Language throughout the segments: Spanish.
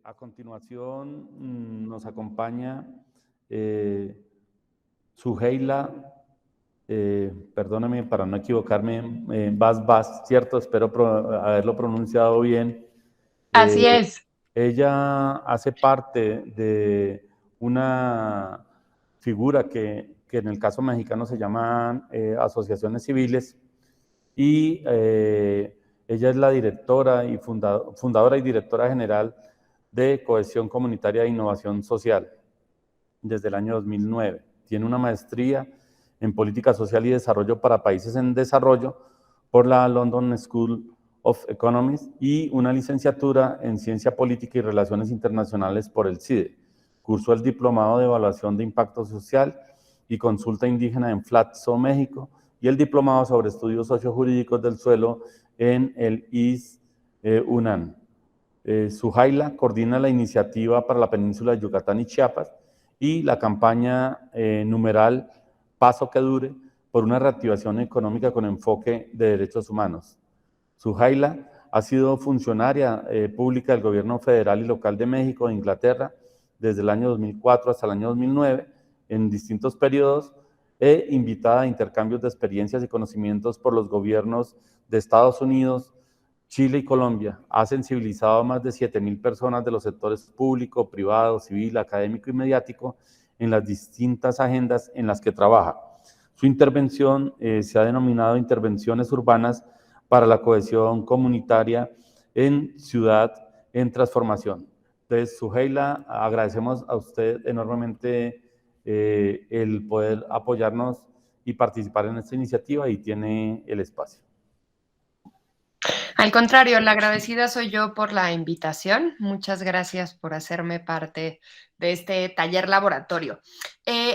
A continuación nos acompaña Suheila, perdóname para no equivocarme, Bas, ¿cierto? Espero haberlo pronunciado bien. Así es. Ella hace parte de una figura que en el caso mexicano se llaman asociaciones civiles y ella es la directora y fundadora y directora general de Cohesión Comunitaria e Innovación Social desde el año 2009. Tiene una maestría en Política Social y Desarrollo para Países en Desarrollo por la London School of Economics y una licenciatura en Ciencia Política y Relaciones Internacionales por el CIDE. Cursó el Diplomado de Evaluación de Impacto Social y Consulta Indígena en Flatso, México, y el Diplomado sobre Estudios Sociojurídicos del Suelo en el UNAM. Suheila coordina la iniciativa para la península de Yucatán y Chiapas y la campaña numeral Paso que Dure por una reactivación económica con enfoque de derechos humanos. Suheila ha sido funcionaria pública del gobierno federal y local de México e Inglaterra desde el año 2004 hasta el año 2009 en distintos periodos e invitada a intercambios de experiencias y conocimientos por los gobiernos de Estados Unidos, Chile y Colombia. Ha sensibilizado a más de 7,000 personas de los sectores público, privado, civil, académico y mediático en las distintas agendas en las que trabaja. Su intervención se ha denominado Intervenciones Urbanas para la Cohesión Comunitaria en Ciudad en Transformación. Entonces, Suheila, agradecemos a usted enormemente el poder apoyarnos y participar en esta iniciativa y tiene el espacio. Al contrario, la agradecida soy yo por la invitación. Muchas gracias por hacerme parte de este taller laboratorio.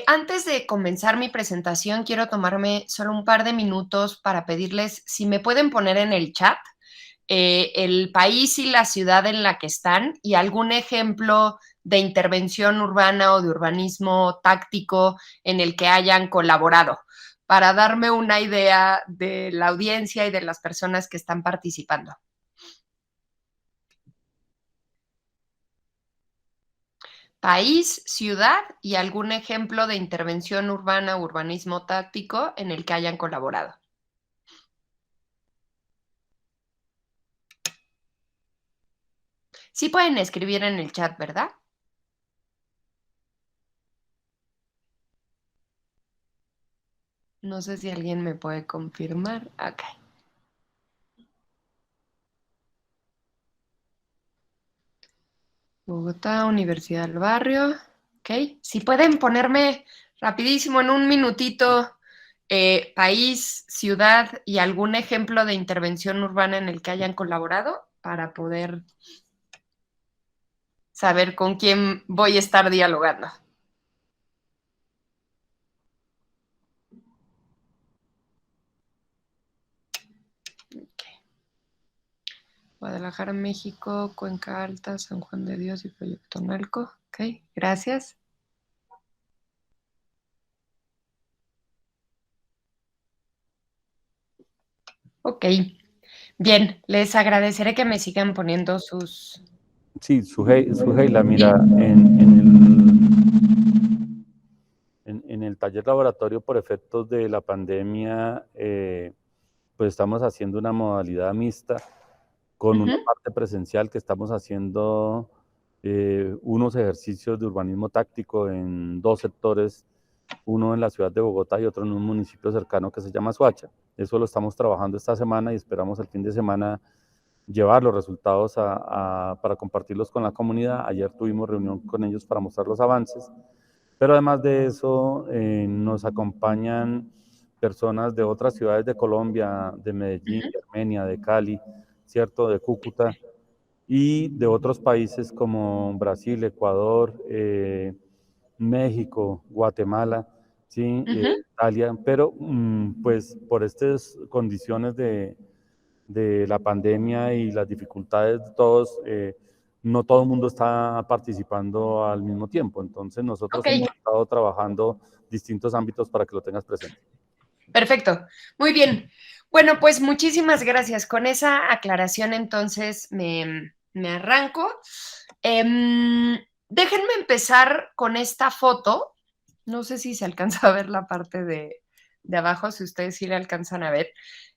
Antes de comenzar mi presentación, quiero tomarme solo un par de minutos para pedirles si me pueden poner en el chat el país y la ciudad en la que están y algún ejemplo de intervención urbana o de urbanismo táctico en el que hayan colaborado, para darme una idea de la audiencia y de las personas que están participando. País, ciudad y algún ejemplo de intervención urbana o urbanismo táctico en el que hayan colaborado. Sí pueden escribir en el chat, ¿verdad? No sé si alguien me puede confirmar. Ok. Bogotá, Universidad del Barrio. Ok. Si pueden ponerme rapidísimo en un minutito país, ciudad y algún ejemplo de intervención urbana en el que hayan colaborado para poder saber con quién voy a estar dialogando. Okay. Guadalajara, México, Cuenca Alta, San Juan de Dios y Proyecto Nalco. Ok, gracias. Ok, bien, les agradeceré que me sigan poniendo sus... Sí, Suheila, mira, en el taller laboratorio por efectos de la pandemia, pues estamos haciendo una modalidad mixta con una parte presencial que estamos haciendo unos ejercicios de urbanismo táctico en 2 sectores, uno en la ciudad de Bogotá y otro en un municipio cercano que se llama Soacha. Eso lo estamos trabajando esta semana y esperamos el fin de semana llevar los resultados para compartirlos con la comunidad. Ayer tuvimos reunión con ellos para mostrar los avances, pero además de eso nos acompañan personas de otras ciudades de Colombia, de Medellín, de Armenia, de Cali, ¿cierto? De Cúcuta y de otros países como Brasil, Ecuador, México, Guatemala, ¿sí? Italia, pero pues por estas condiciones de la pandemia y las dificultades de todos, no todo el mundo está participando al mismo tiempo. Entonces nosotros hemos estado trabajando distintos ámbitos para que lo tengas presente. Perfecto, muy bien. Bueno, pues muchísimas gracias. Con esa aclaración entonces me arranco. Déjenme empezar con esta foto. No sé si se alcanza a ver la parte de abajo, si ustedes sí la alcanzan a ver.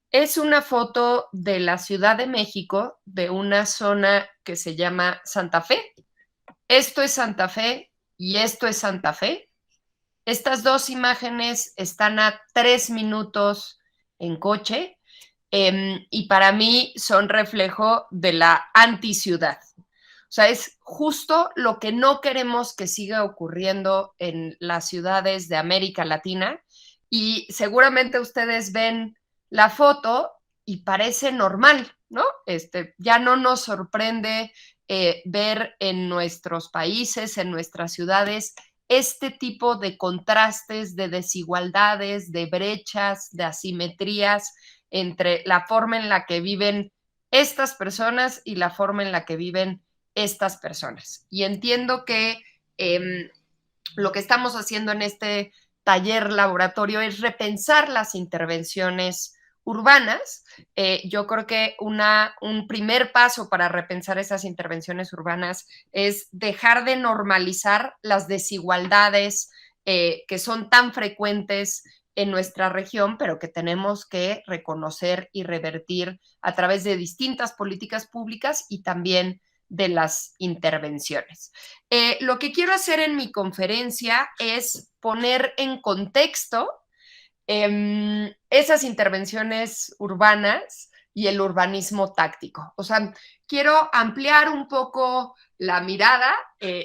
Es una foto de la Ciudad de México, de una zona que se llama Santa Fe. Esto es Santa Fe y esto es Santa Fe. Estas dos imágenes están a 3 minutos en coche y para mí son reflejo de la anticiudad. O sea, es justo lo que no queremos que siga ocurriendo en las ciudades de América Latina. Y seguramente ustedes ven la foto y parece normal, ¿no? Ya no nos sorprende ver en nuestros países, en nuestras ciudades, este tipo de contrastes, de desigualdades, de brechas, de asimetrías entre la forma en la que viven estas personas y la forma en la que viven estas personas. Y entiendo que lo que estamos haciendo en este taller laboratorio es repensar las intervenciones urbanas. Yo creo que un primer paso para repensar esas intervenciones urbanas es dejar de normalizar las desigualdades que son tan frecuentes en nuestra región, pero que tenemos que reconocer y revertir a través de distintas políticas públicas y también de las intervenciones. Lo que quiero hacer en mi conferencia es poner en contexto esas intervenciones urbanas y el urbanismo táctico. O sea, quiero ampliar un poco la mirada.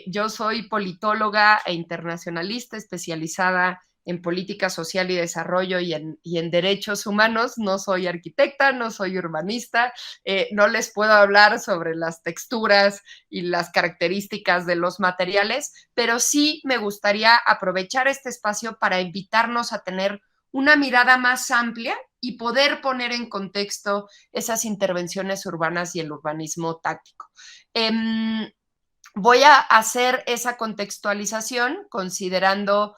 Yo soy politóloga e internacionalista especializada en política social y desarrollo y en derechos humanos. No soy arquitecta, no soy urbanista, no les puedo hablar sobre las texturas y las características de los materiales, pero sí me gustaría aprovechar este espacio para invitarnos a tener una mirada más amplia y poder poner en contexto esas intervenciones urbanas y el urbanismo táctico. Voy a hacer esa contextualización considerando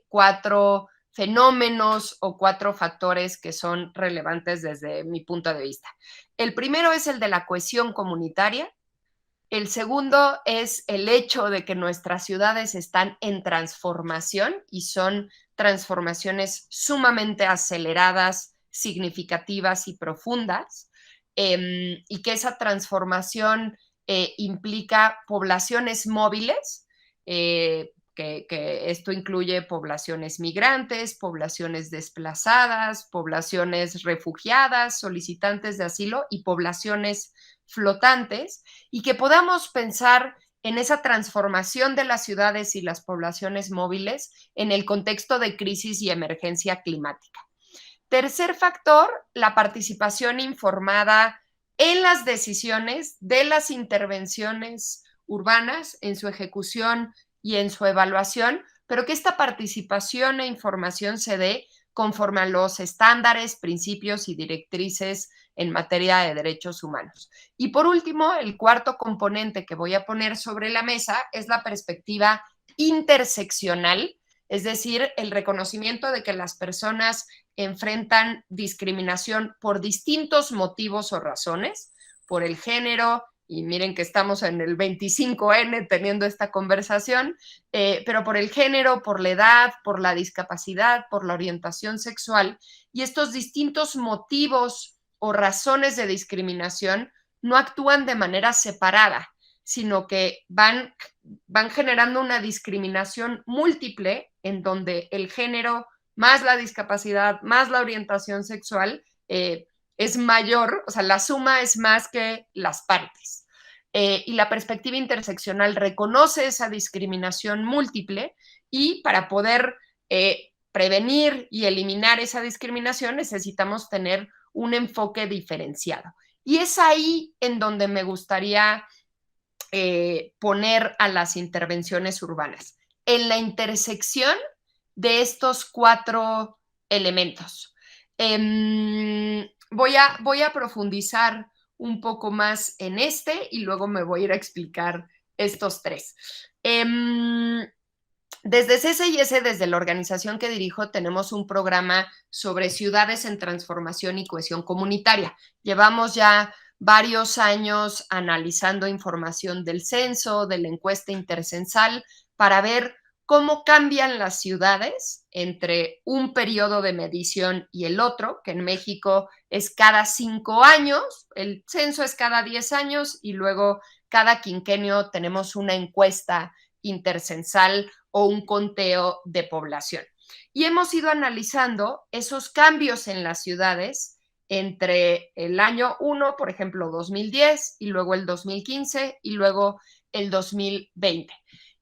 4 fenómenos o 4 factores que son relevantes desde mi punto de vista. El primero es el de la cohesión comunitaria. El segundo es el hecho de que nuestras ciudades están en transformación y son transformaciones sumamente aceleradas, significativas y profundas, y que esa transformación implica poblaciones móviles, que esto incluye poblaciones migrantes, poblaciones desplazadas, poblaciones refugiadas, solicitantes de asilo y poblaciones flotantes, y que podamos pensar en esa transformación de las ciudades y las poblaciones móviles en el contexto de crisis y emergencia climática. Tercer factor, la participación informada en las decisiones de las intervenciones urbanas, en su ejecución y en su evaluación, pero que esta participación e información se dé conforme a los estándares, principios y directrices en materia de derechos humanos. Y por último, el cuarto componente que voy a poner sobre la mesa es la perspectiva interseccional, es decir, el reconocimiento de que las personas enfrentan discriminación por distintos motivos o razones, por el género, y miren que estamos en el 25N teniendo esta conversación, pero por el género, por la edad, por la discapacidad, por la orientación sexual, y estos distintos motivos o razones de discriminación no actúan de manera separada, sino que van generando una discriminación múltiple en donde el género más la discapacidad, más la orientación sexual, es mayor, o sea, la suma es más que las partes. Y la perspectiva interseccional reconoce esa discriminación múltiple y para poder prevenir y eliminar esa discriminación necesitamos tener un enfoque diferenciado. Y es ahí en donde me gustaría poner a las intervenciones urbanas, en la intersección de estos 4 elementos. Voy a profundizar un poco más en y luego me voy a ir a explicar estos 3. Desde CSIS, desde la organización que dirijo, tenemos un programa sobre ciudades en transformación y cohesión comunitaria. Llevamos ya varios años analizando información del censo, de la encuesta intercensal, para ver cómo cambian las ciudades entre un periodo de medición y el otro, que en México es cada 5 años, el censo es cada 10 años y luego cada quinquenio tenemos una encuesta intercensal o un conteo de población. Y hemos ido analizando esos cambios en las ciudades entre el año 1, por ejemplo, 2010, y luego el 2015, y luego el 2020.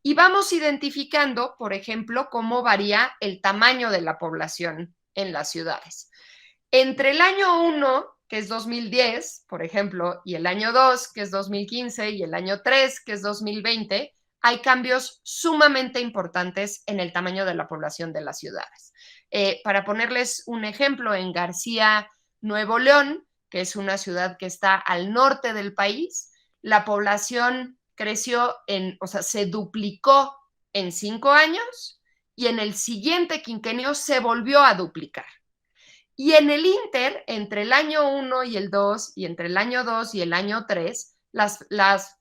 Y vamos identificando, por ejemplo, cómo varía el tamaño de la población en las ciudades. Entre el año 1, que es 2010, por ejemplo, y el año 2, que es 2015, y el año 3, que es 2020, hay cambios sumamente importantes en el tamaño de la población de las ciudades. Para ponerles un ejemplo, en García, Nuevo León, que es una ciudad que está al norte del país, la población creció se duplicó en 5 años y en el siguiente quinquenio se volvió a duplicar. Y en el inter, entre el año 1 y el 2, y entre el año 2 y el año 3, las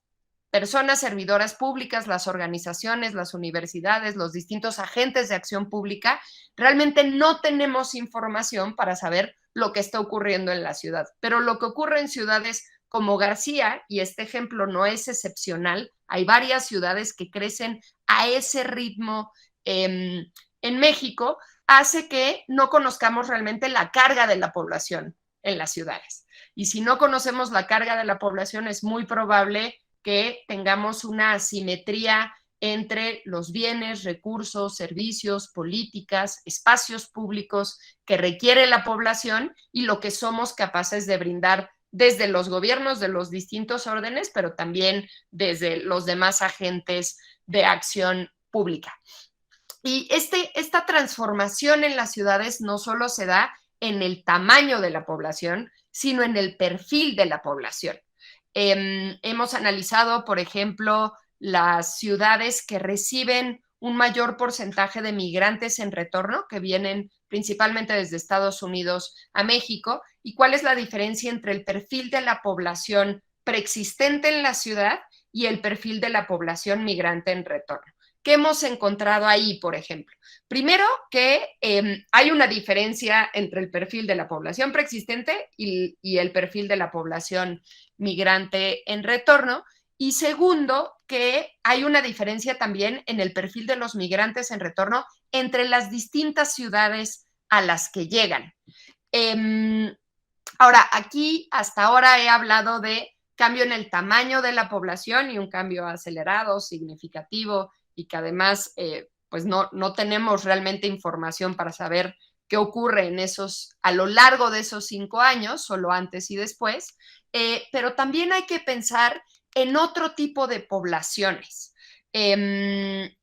personas servidoras públicas, las organizaciones, las universidades, los distintos agentes de acción pública, realmente no tenemos información para saber lo que está ocurriendo en la ciudad. Pero lo que ocurre en ciudades como García, y este ejemplo no es excepcional, hay varias ciudades que crecen a ese ritmo en México, hace que no conozcamos realmente la carga de la población en las ciudades. Y si no conocemos la carga de la población, es muy probable que tengamos una asimetría entre los bienes, recursos, servicios, políticas, espacios públicos que requiere la población y lo que somos capaces de brindar desde los gobiernos de los distintos órdenes, pero también desde los demás agentes de acción pública. Y esta transformación en las ciudades no solo se da en el tamaño de la población, sino en el perfil de la población. Hemos analizado, por ejemplo, las ciudades que reciben un mayor porcentaje de migrantes en retorno, que vienen principalmente desde Estados Unidos a México, y cuál es la diferencia entre el perfil de la población preexistente en la ciudad y el perfil de la población migrante en retorno. ¿Qué hemos encontrado ahí, por ejemplo? Primero, que hay una diferencia entre el perfil de la población preexistente y el perfil de la población migrante en retorno. Y segundo, que hay una diferencia también en el perfil de los migrantes en retorno entre las distintas ciudades a las que llegan. Ahora, aquí hasta ahora he hablado de cambio en el tamaño de la población y un cambio acelerado, significativo, y que además pues no tenemos realmente información para saber qué ocurre a lo largo de esos 5 años, solo antes y después, pero también hay que pensar en otro tipo de poblaciones. En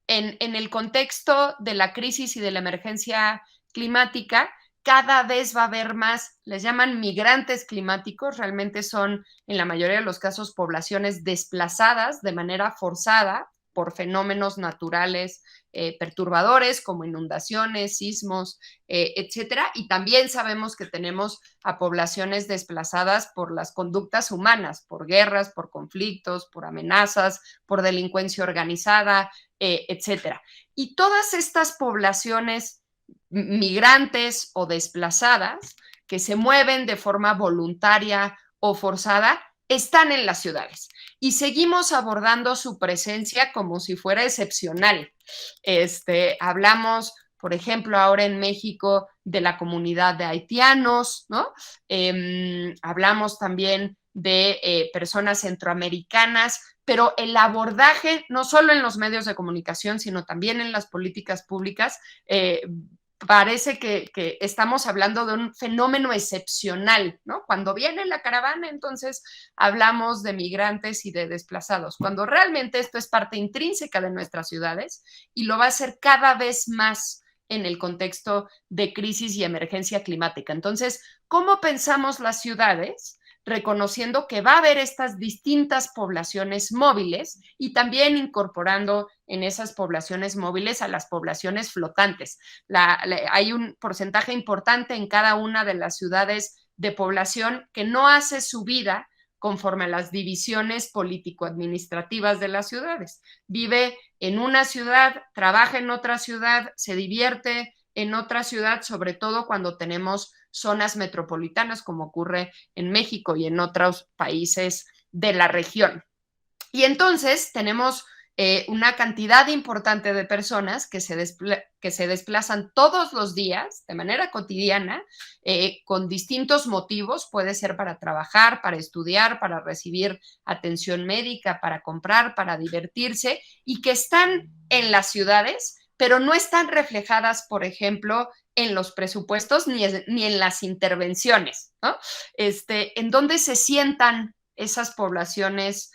el contexto de la crisis y de la emergencia climática, cada vez va a haber más, les llaman migrantes climáticos, realmente son en la mayoría de los casos poblaciones desplazadas de manera forzada por fenómenos naturales perturbadores como inundaciones, sismos, etcétera. Y también sabemos que tenemos a poblaciones desplazadas por las conductas humanas, por guerras, por conflictos, por amenazas, por delincuencia organizada, etcétera. Y todas estas poblaciones migrantes o desplazadas que se mueven de forma voluntaria o forzada están en las ciudades y seguimos abordando su presencia como si fuera excepcional. Hablamos, por ejemplo, ahora en México de la comunidad de haitianos, ¿no? Hablamos también de personas centroamericanas, pero el abordaje, no solo en los medios de comunicación, sino también en las políticas públicas, parece que estamos hablando de un fenómeno excepcional, ¿no? Cuando viene la caravana, entonces hablamos de migrantes y de desplazados, cuando realmente esto es parte intrínseca de nuestras ciudades y lo va a ser cada vez más en el contexto de crisis y emergencia climática. Entonces, ¿cómo pensamos las ciudades? Reconociendo que va a haber estas distintas poblaciones móviles y también incorporando en esas poblaciones móviles a las poblaciones flotantes. Hay un porcentaje importante en cada una de las ciudades de población que no hace su vida conforme a las divisiones político-administrativas de las ciudades. Vive en una ciudad, trabaja en otra ciudad, se divierte en otra ciudad, sobre todo cuando tenemos zonas metropolitanas, como ocurre en México y en otros países de la región. Y entonces tenemos una cantidad importante de personas que se desplazan todos los días de manera cotidiana con distintos motivos. Puede ser para trabajar, para estudiar, para recibir atención médica, para comprar, para divertirse, y que están en las ciudades, pero no están reflejadas, por ejemplo, en los presupuestos ni en las intervenciones, ¿no? En donde se sientan esas poblaciones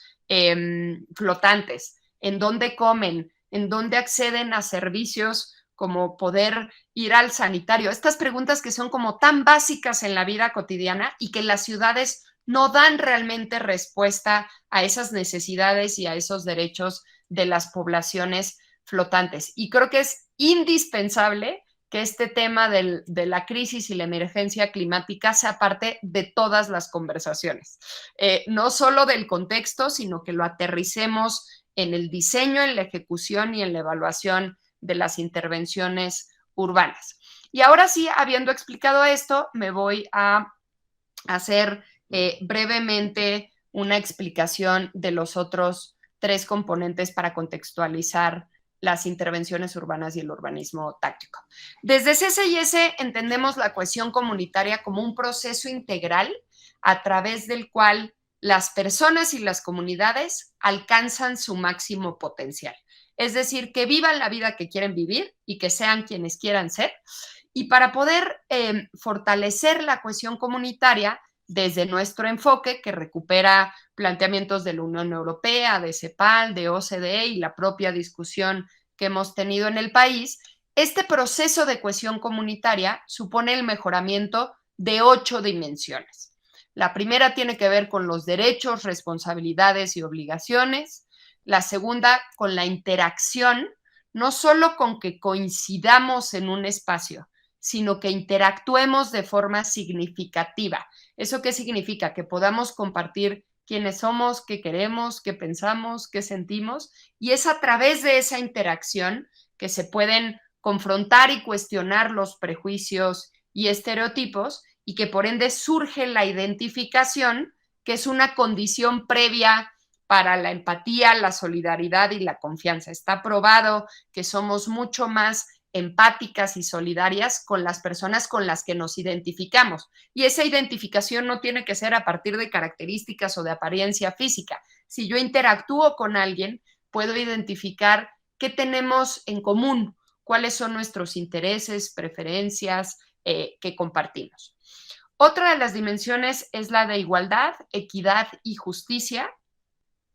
flotantes, en dónde comen, en dónde acceden a servicios como poder ir al sanitario. Estas preguntas que son como tan básicas en la vida cotidiana y que las ciudades no dan realmente respuesta a esas necesidades y a esos derechos de las poblaciones flotantes. Y creo que es indispensable que este tema de la crisis y la emergencia climática sea parte de todas las conversaciones. No solo del contexto, sino que lo aterricemos en el diseño, en la ejecución y en la evaluación de las intervenciones urbanas. Y ahora sí, habiendo explicado esto, me voy a hacer brevemente una explicación de los otros 3 componentes para contextualizar las intervenciones urbanas y el urbanismo táctico. Desde CCIS entendemos la cohesión comunitaria como un proceso integral a través del cual las personas y las comunidades alcanzan su máximo potencial. Es decir, que vivan la vida que quieren vivir y que sean quienes quieran ser. Y para poder fortalecer la cohesión comunitaria, desde nuestro enfoque, que recupera planteamientos de la Unión Europea, de CEPAL, de OCDE y la propia discusión que hemos tenido en el país, este proceso de cohesión comunitaria supone el mejoramiento de 8 dimensiones. La primera tiene que ver con los derechos, responsabilidades y obligaciones. La segunda, con la interacción, no solo con que coincidamos en un espacio, sino que interactuemos de forma significativa. ¿Eso qué significa? Que podamos compartir quiénes somos, qué queremos, qué pensamos, qué sentimos, y es a través de esa interacción que se pueden confrontar y cuestionar los prejuicios y estereotipos, y que por ende surge la identificación, que es una condición previa para la empatía, la solidaridad y la confianza. Está probado que somos mucho más empáticas y solidarias con las personas con las que nos identificamos. Y esa identificación no tiene que ser a partir de características o de apariencia física. Si yo interactúo con alguien, puedo identificar qué tenemos en común, cuáles son nuestros intereses, preferencias que compartimos. Otra de las dimensiones es la de igualdad, equidad y justicia.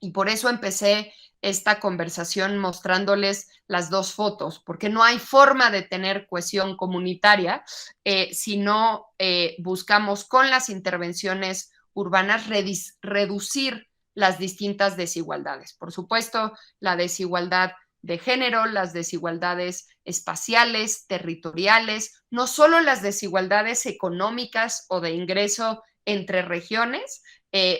Y por eso empecé esta conversación mostrándoles las 2 fotos, porque no hay forma de tener cohesión comunitaria si no buscamos con las intervenciones urbanas reducir las distintas desigualdades. Por supuesto, la desigualdad de género, las desigualdades espaciales, territoriales, no solo las desigualdades económicas o de ingreso entre regiones,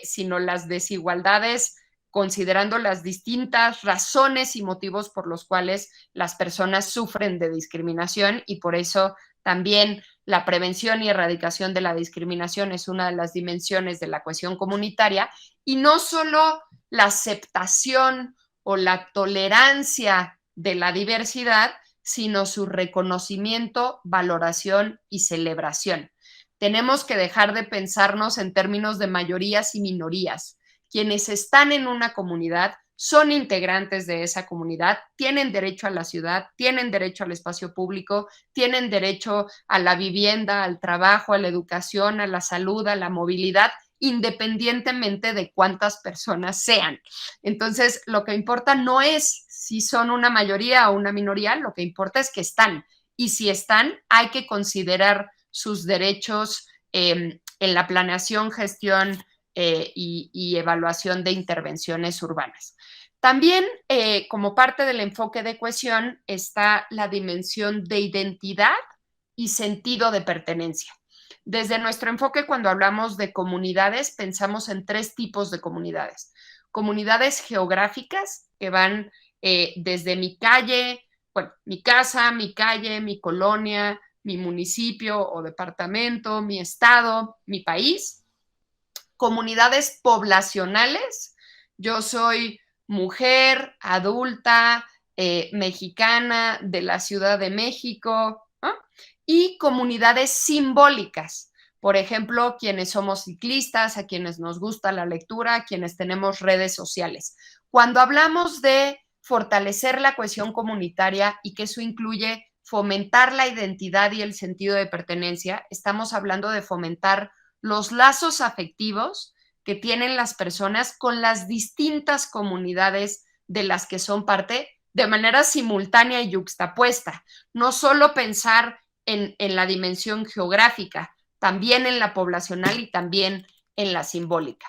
sino las desigualdades considerando las distintas razones y motivos por los cuales las personas sufren de discriminación, y por eso también la prevención y erradicación de la discriminación es una de las dimensiones de la cohesión comunitaria, y no solo la aceptación o la tolerancia de la diversidad, sino su reconocimiento, valoración y celebración. Tenemos que dejar de pensarnos en términos de mayorías y minorías. Quienes están en una comunidad son integrantes de esa comunidad, tienen derecho a la ciudad, tienen derecho al espacio público, tienen derecho a la vivienda, al trabajo, a la educación, a la salud, a la movilidad, independientemente de cuántas personas sean. Entonces, lo que importa no es si son una mayoría o una minoría, lo que importa es que están. Y si están, hay que considerar sus derechos en la planeación, gestión y evaluación de intervenciones urbanas. También, como parte del enfoque de cohesión, está la dimensión de identidad y sentido de pertenencia. Desde nuestro enfoque, cuando hablamos de comunidades, pensamos en 3 tipos de comunidades. Comunidades geográficas, que van desde mi calle, bueno, mi casa, mi calle, mi colonia, mi municipio o departamento, mi estado, mi país. Comunidades poblacionales, yo soy mujer, adulta, mexicana de la Ciudad de México, ¿no? Y comunidades simbólicas, por ejemplo, quienes somos ciclistas, a quienes nos gusta la lectura, a quienes tenemos redes sociales. Cuando hablamos de fortalecer la cohesión comunitaria y que eso incluye fomentar la identidad y el sentido de pertenencia, estamos hablando de fomentar los lazos afectivos que tienen las personas con las distintas comunidades de las que son parte de manera simultánea y yuxtapuesta. No solo pensar en la dimensión geográfica, también en la poblacional y también en la simbólica.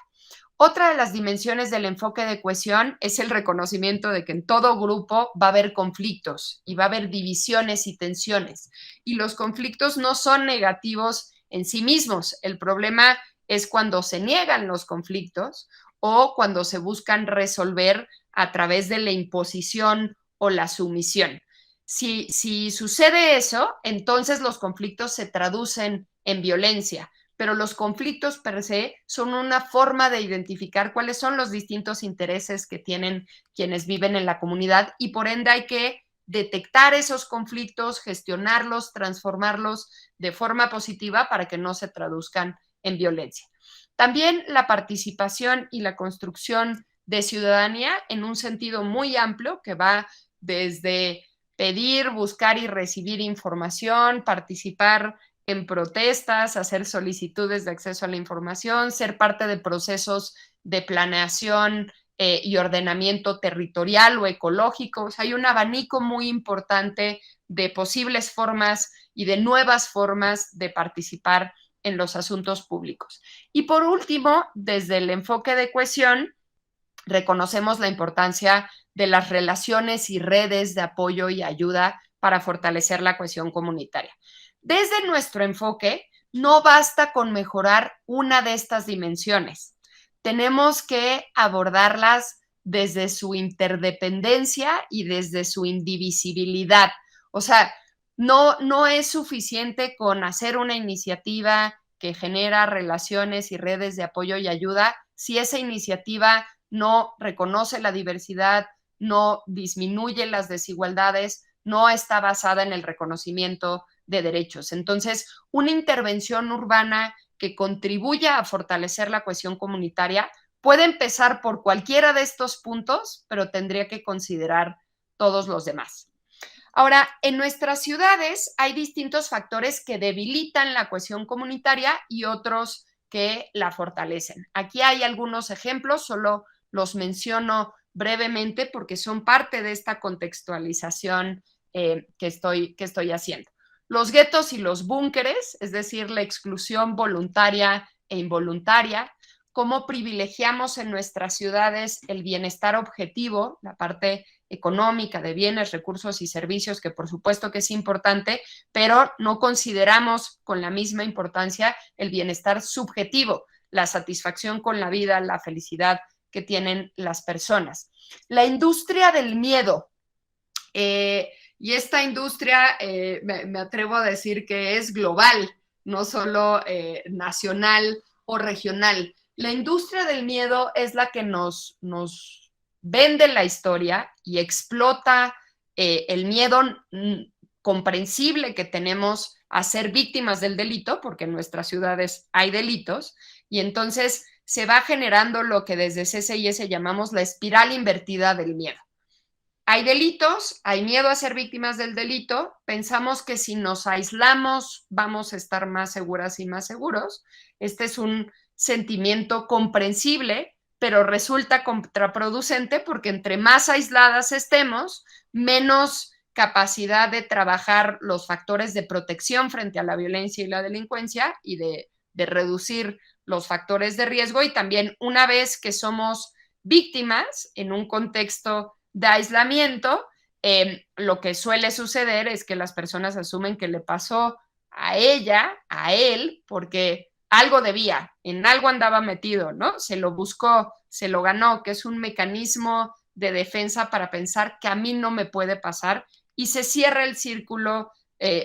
Otra de las dimensiones del enfoque de cohesión es el reconocimiento de que en todo grupo va a haber conflictos y va a haber divisiones y tensiones. Y los conflictos no son negativos en sí mismos. El problema es cuando se niegan los conflictos o cuando se buscan resolver a través de la imposición o la sumisión. Si sucede eso, entonces los conflictos se traducen en violencia, pero los conflictos per se son una forma de identificar cuáles son los distintos intereses que tienen quienes viven en la comunidad y por ende hay que detectar esos conflictos, gestionarlos, transformarlos de forma positiva para que no se traduzcan en violencia. También la participación y la construcción de ciudadanía en un sentido muy amplio que va desde pedir, buscar y recibir información, participar en protestas, hacer solicitudes de acceso a la información, ser parte de procesos de planeación y ordenamiento territorial o ecológico. O sea, hay un abanico muy importante de posibles formas y de nuevas formas de participar en los asuntos públicos. Y por último, desde el enfoque de cohesión, reconocemos la importancia de las relaciones y redes de apoyo y ayuda para fortalecer la cohesión comunitaria. Desde nuestro enfoque, no basta con mejorar una de estas dimensiones. Tenemos que abordarlas desde su interdependencia y desde su indivisibilidad. O sea, no es suficiente con hacer una iniciativa que genera relaciones y redes de apoyo y ayuda si esa iniciativa no reconoce la diversidad, no disminuye las desigualdades, no está basada en el reconocimiento de derechos. Entonces, una intervención urbana que contribuya a fortalecer la cohesión comunitaria puede empezar por cualquiera de estos puntos, pero tendría que considerar todos los demás. Ahora, en nuestras ciudades hay distintos factores que debilitan la cohesión comunitaria y otros que la fortalecen. Aquí hay algunos ejemplos, solo los menciono brevemente porque son parte de esta contextualización que estoy haciendo. Los guetos y los búnkeres, es decir, la exclusión voluntaria e involuntaria, cómo privilegiamos en nuestras ciudades el bienestar objetivo, la parte económica de bienes, recursos y servicios, que por supuesto que es importante, pero no consideramos con la misma importancia el bienestar subjetivo, la satisfacción con la vida, la felicidad que tienen las personas. La industria del miedo. Y esta industria, me atrevo a decir que es global, no solo nacional o regional. La industria del miedo es la que nos vende la historia y explota el miedo comprensible que tenemos a ser víctimas del delito, porque en nuestras ciudades hay delitos, y entonces se va generando lo que desde CCIS llamamos la espiral invertida del miedo. Hay delitos, hay miedo a ser víctimas del delito, pensamos que si nos aislamos vamos a estar más seguras y más seguros. Este es un sentimiento comprensible, pero resulta contraproducente porque entre más aisladas estemos, menos capacidad de trabajar los factores de protección frente a la violencia y la delincuencia y de reducir los factores de riesgo. Y también una vez que somos víctimas en un contexto de aislamiento, lo que suele suceder es que las personas asumen que le pasó a ella, a él, porque algo debía, en algo andaba metido, ¿no? Se lo buscó, se lo ganó, que es un mecanismo de defensa para pensar que a mí no me puede pasar, y se cierra el círculo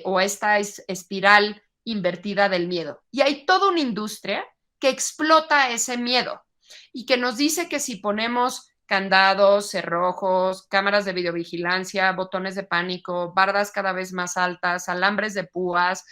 o esta espiral invertida del miedo. Y hay toda una industria que explota ese miedo y que nos dice que si ponemos candados, cerrojos, cámaras de videovigilancia, botones de pánico, bardas cada vez más altas, alambres de púas,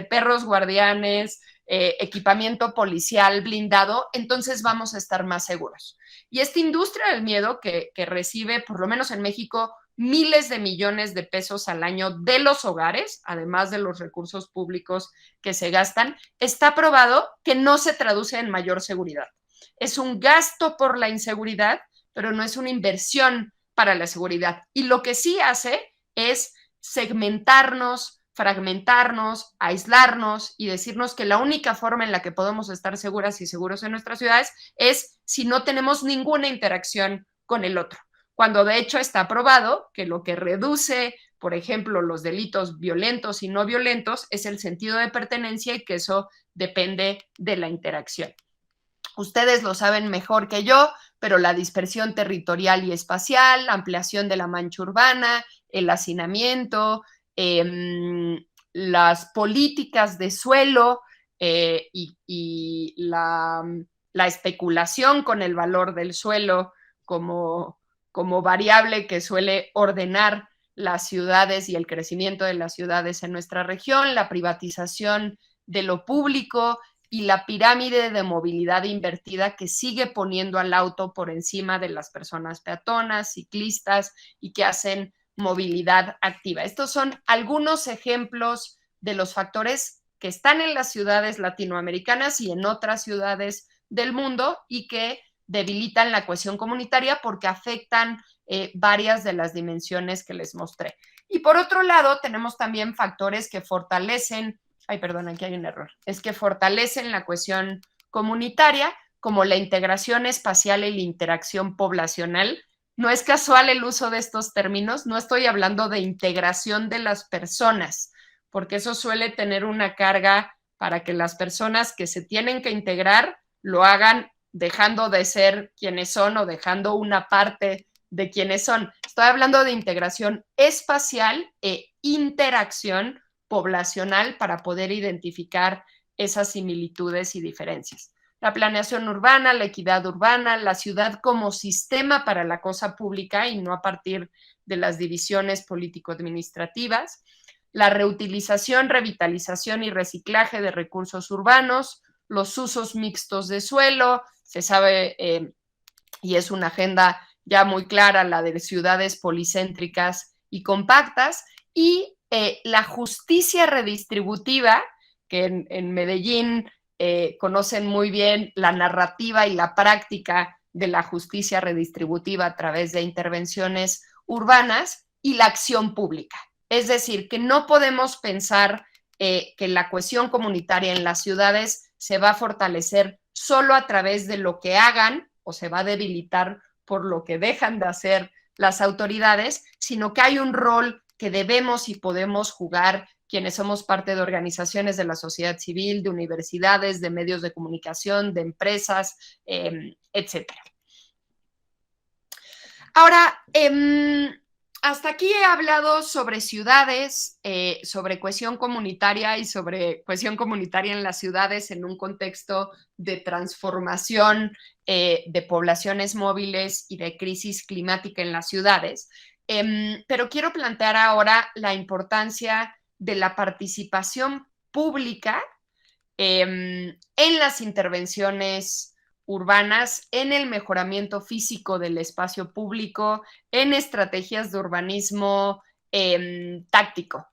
perros guardianes, equipamiento policial blindado, entonces vamos a estar más seguros. Y esta industria del miedo que recibe, por lo menos en México, miles de millones de pesos al año de los hogares, además de los recursos públicos que se gastan, está probado que no se traduce en mayor seguridad. Es un gasto por la inseguridad, pero no es una inversión para la seguridad. Y lo que sí hace es segmentarnos, fragmentarnos, aislarnos y decirnos que la única forma en la que podemos estar seguras y seguros en nuestras ciudades es si no tenemos ninguna interacción con el otro. Cuando de hecho está probado que lo que reduce, por ejemplo, los delitos violentos y no violentos es el sentido de pertenencia y que eso depende de la interacción. Ustedes lo saben mejor que yo, pero la dispersión territorial y espacial, la ampliación de la mancha urbana, el hacinamiento, las políticas de suelo y la especulación con el valor del suelo como variable que suele ordenar las ciudades y el crecimiento de las ciudades en nuestra región, la privatización de lo público y la pirámide de movilidad invertida que sigue poniendo al auto por encima de las personas peatonas, ciclistas y que hacen movilidad activa. Estos son algunos ejemplos de los factores que están en las ciudades latinoamericanas y en otras ciudades del mundo y que debilitan la cohesión comunitaria porque afectan varias de las dimensiones que les mostré. Y por otro lado, tenemos también factores que fortalecen, aquí hay un error, es que fortalecen la cohesión comunitaria, como la integración espacial y la interacción poblacional. No es casual el uso de estos términos, no estoy hablando de integración de las personas, porque eso suele tener una carga para que las personas que se tienen que integrar lo hagan dejando de ser quienes son o dejando una parte de quienes son. Estoy hablando de integración espacial e interacción poblacional para poder identificar esas similitudes y diferencias. La planeación urbana, la equidad urbana, la ciudad como sistema para la cosa pública y no a partir de las divisiones político-administrativas, la reutilización, revitalización y reciclaje de recursos urbanos, los usos mixtos de suelo, se sabe, y es una agenda ya muy clara, la de ciudades policéntricas y compactas, y la justicia redistributiva, que en Medellín conocen muy bien la narrativa y la práctica de la justicia redistributiva a través de intervenciones urbanas, y la acción pública. Es decir, que no podemos pensar que la cohesión comunitaria en las ciudades se va a fortalecer solo a través de lo que hagan o se va a debilitar por lo que dejan de hacer las autoridades, sino que hay un rol que debemos y podemos jugar quienes somos parte de organizaciones de la sociedad civil, de universidades, de medios de comunicación, de empresas, etcétera. Ahora, hasta aquí he hablado sobre ciudades, sobre cohesión comunitaria y sobre cohesión comunitaria en las ciudades en un contexto de transformación de poblaciones móviles y de crisis climática en las ciudades. Pero quiero plantear ahora la importancia de la participación pública en las intervenciones urbanas, en el mejoramiento físico del espacio público, en estrategias de urbanismo táctico.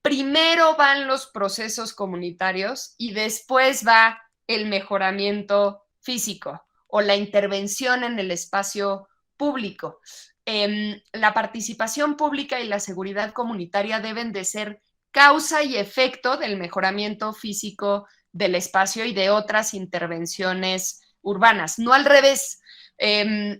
Primero van los procesos comunitarios y después va el mejoramiento físico o la intervención en el espacio público. La participación pública y la seguridad comunitaria deben de ser causa y efecto del mejoramiento físico del espacio y de otras intervenciones urbanas, no al revés.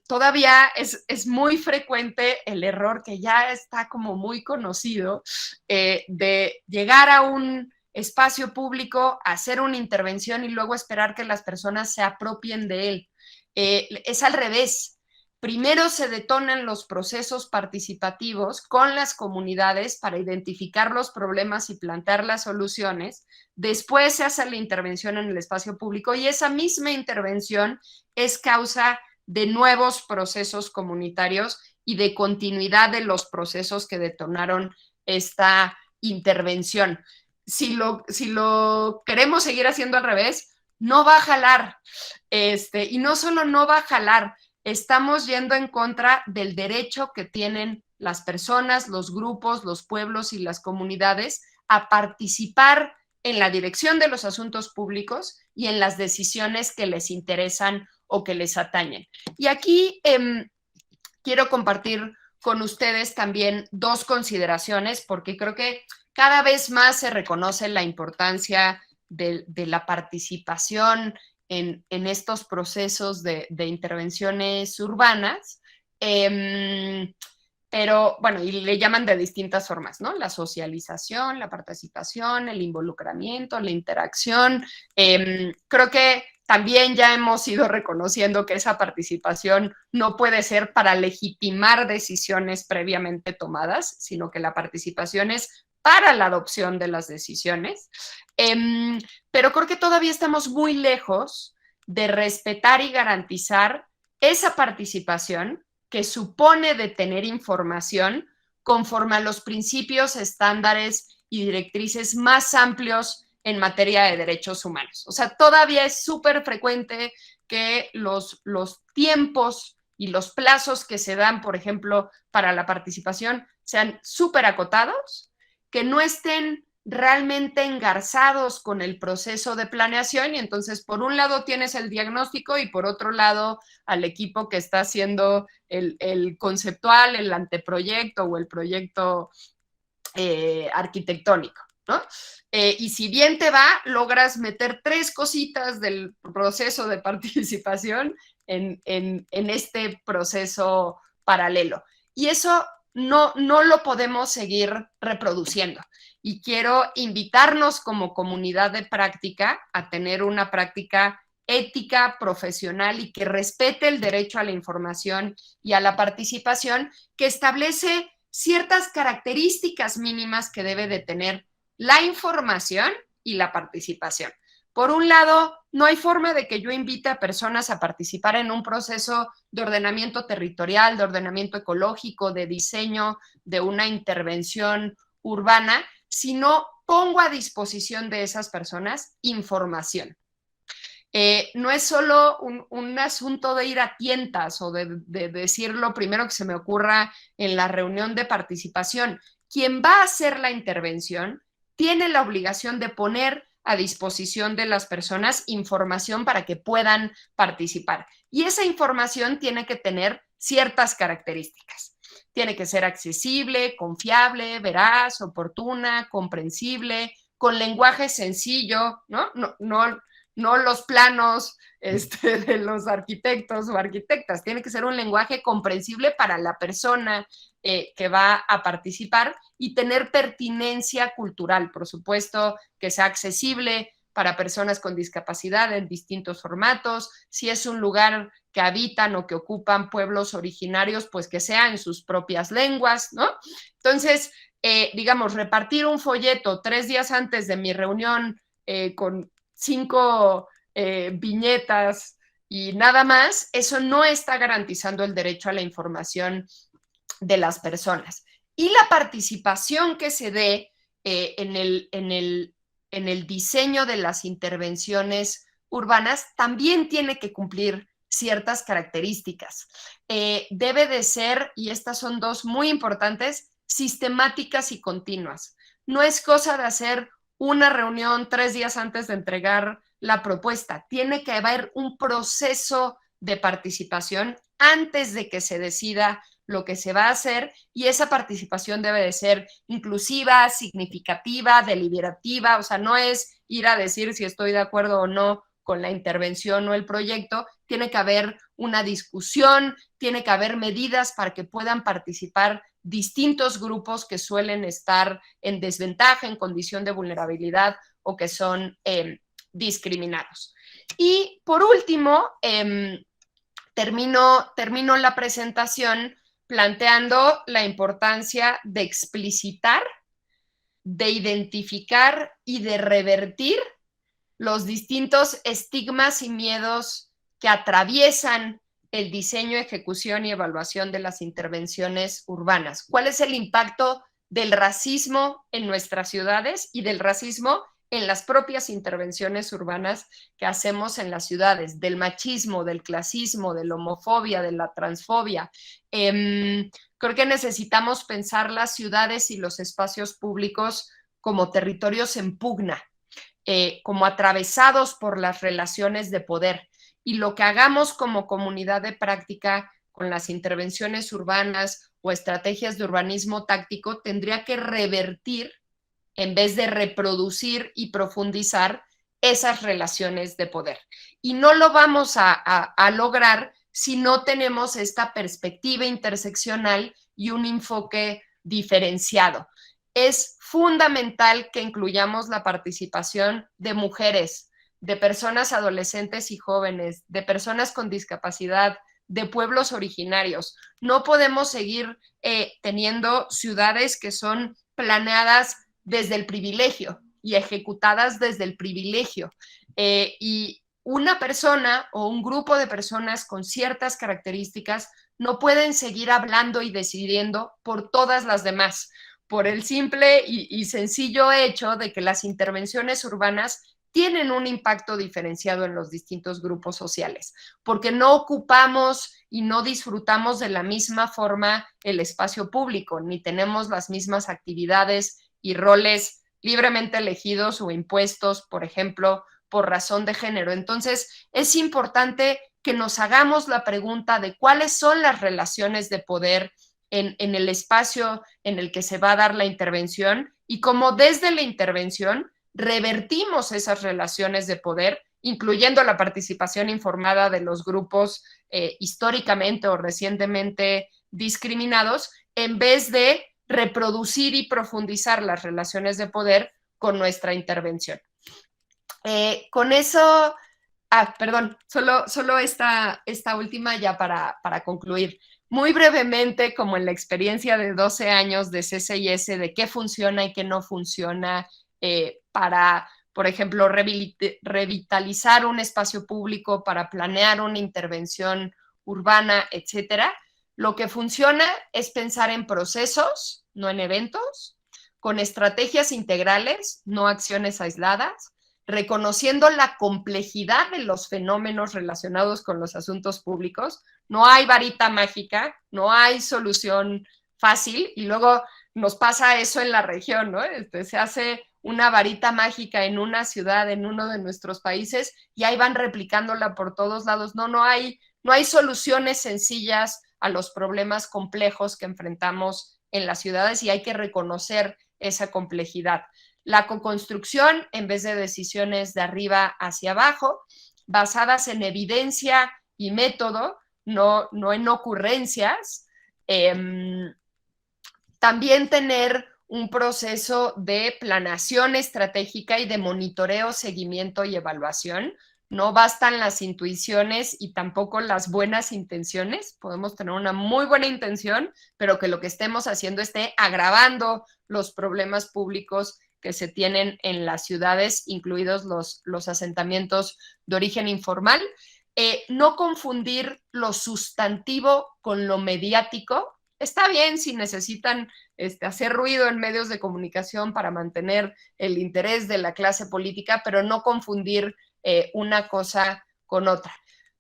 Todavía es muy frecuente el error que ya está como muy conocido de llegar a un espacio público, hacer una intervención y luego esperar que las personas se apropien de él. Es al revés. Primero se detonan los procesos participativos con las comunidades para identificar los problemas y plantear las soluciones. Después se hace la intervención en el espacio público y esa misma intervención es causa de nuevos procesos comunitarios y de continuidad de los procesos que detonaron esta intervención. Si lo queremos seguir haciendo al revés, no va a jalar. Y no solo no va a jalar, estamos yendo en contra del derecho que tienen las personas, los grupos, los pueblos y las comunidades a participar en la dirección de los asuntos públicos y en las decisiones que les interesan o que les atañen. Y aquí quiero compartir con ustedes también dos consideraciones, porque creo que cada vez más se reconoce la importancia de la participación en estos procesos de intervenciones urbanas, pero bueno, y le llaman de distintas formas, ¿no? La socialización, la participación, el involucramiento, la interacción. Creo que también ya hemos ido reconociendo que esa participación no puede ser para legitimar decisiones previamente tomadas, sino que la participación es para la adopción de las decisiones. Pero creo que todavía estamos muy lejos de respetar y garantizar esa participación que supone de tener información conforme a los principios, estándares y directrices más amplios en materia de derechos humanos. O sea, todavía es súper frecuente que los tiempos y los plazos que se dan, por ejemplo, para la participación sean súper acotados, que no estén realmente engarzados con el proceso de planeación y entonces por un lado tienes el diagnóstico y por otro lado al equipo que está haciendo el conceptual, el anteproyecto o el proyecto arquitectónico, ¿no? Y si bien te va, logras meter 3 cositas del proceso de participación en este proceso paralelo. Y eso no lo podemos seguir reproduciendo. Y quiero invitarnos como comunidad de práctica a tener una práctica ética, profesional y que respete el derecho a la información y a la participación, que establece ciertas características mínimas que debe de tener la información y la participación. Por un lado, no hay forma de que yo invite a personas a participar en un proceso de ordenamiento territorial, de ordenamiento ecológico, de diseño de una intervención urbana, si no pongo a disposición de esas personas información. No es solo un asunto de ir a tientas o de decir lo primero que se me ocurra en la reunión de participación. Quien va a hacer la intervención tiene la obligación de poner a disposición de las personas información para que puedan participar. Y esa información tiene que tener ciertas características. Tiene que ser accesible, confiable, veraz, oportuna, comprensible, con lenguaje sencillo, ¿no? No los planos de los arquitectos o arquitectas. Tiene que ser un lenguaje comprensible para la persona que va a participar y tener pertinencia cultural, por supuesto, que sea accesible para personas con discapacidad en distintos formatos. Si es un lugar que habitan o que ocupan pueblos originarios, pues que sea en sus propias lenguas, ¿no? Entonces, digamos, repartir un folleto 3 días antes de mi reunión con 5 viñetas y nada más, eso no está garantizando el derecho a la información de las personas. Y la participación que se dé en el diseño de las intervenciones urbanas también tiene que cumplir ciertas características. Debe de ser, y estas son 2 muy importantes, sistemáticas y continuas. No es cosa de hacer una reunión 3 días antes de entregar la propuesta. Tiene que haber un proceso de participación antes de que se decida lo que se va a hacer y esa participación debe de ser inclusiva, significativa, deliberativa, o sea, no es ir a decir si estoy de acuerdo o no con la intervención o el proyecto, tiene que haber una discusión, tiene que haber medidas para que puedan participar distintos grupos que suelen estar en desventaja, en condición de vulnerabilidad o que son discriminados. Y por último, termino la presentación planteando la importancia de explicitar, de identificar y de revertir los distintos estigmas y miedos que atraviesan el diseño, ejecución y evaluación de las intervenciones urbanas. ¿Cuál es el impacto del racismo en nuestras ciudades y del racismo en las propias intervenciones urbanas que hacemos en las ciudades? Del machismo, del clasismo, de la homofobia, de la transfobia. Creo que necesitamos pensar las ciudades y los espacios públicos como territorios en pugna, como atravesados por las relaciones de poder. Y lo que hagamos como comunidad de práctica con las intervenciones urbanas o estrategias de urbanismo táctico tendría que revertir, en vez de reproducir y profundizar, esas relaciones de poder. Y no lo vamos a lograr si no tenemos esta perspectiva interseccional y un enfoque diferenciado. Es fundamental que incluyamos la participación de mujeres, de personas adolescentes y jóvenes, de personas con discapacidad, de pueblos originarios. No podemos seguir teniendo ciudades que son planeadas desde el privilegio y ejecutadas desde el privilegio. Y una persona o un grupo de personas con ciertas características no pueden seguir hablando y decidiendo por todas las demás, por el simple y sencillo hecho de que las intervenciones urbanas tienen un impacto diferenciado en los distintos grupos sociales, porque no ocupamos y no disfrutamos de la misma forma el espacio público, ni tenemos las mismas actividades y roles libremente elegidos o impuestos, por ejemplo, por razón de género. Entonces, es importante que nos hagamos la pregunta de cuáles son las relaciones de poder en el espacio en el que se va a dar la intervención y cómo desde la intervención revertimos esas relaciones de poder, incluyendo la participación informada de los grupos históricamente o recientemente discriminados, en vez de reproducir y profundizar las relaciones de poder con nuestra intervención. Con eso, perdón, solo esta última ya para concluir. Muy brevemente, como en la experiencia de 12 años de CCIS, de qué funciona y qué no funciona para, por ejemplo, revitalizar un espacio público, para planear una intervención urbana, etcétera. Lo que funciona es pensar en procesos, no en eventos, con estrategias integrales, no acciones aisladas, reconociendo la complejidad de los fenómenos relacionados con los asuntos públicos. No hay varita mágica, no hay solución fácil, y luego nos pasa eso en la región, ¿no? Se hace una varita mágica en una ciudad, en uno de nuestros países, y ahí van replicándola por todos lados. No hay soluciones sencillas a los problemas complejos que enfrentamos en las ciudades, y hay que reconocer esa complejidad. La coconstrucción, en vez de decisiones de arriba hacia abajo, basadas en evidencia y método, no en ocurrencias. También tener un proceso de planeación estratégica y de monitoreo, seguimiento y evaluación. No bastan las intuiciones y tampoco las buenas intenciones. Podemos tener una muy buena intención, pero que lo que estemos haciendo esté agravando los problemas públicos que se tienen en las ciudades, incluidos los asentamientos de origen informal. No confundir lo sustantivo con lo mediático. Está bien si necesitan hacer ruido en medios de comunicación para mantener el interés de la clase política, pero no confundir una cosa con otra.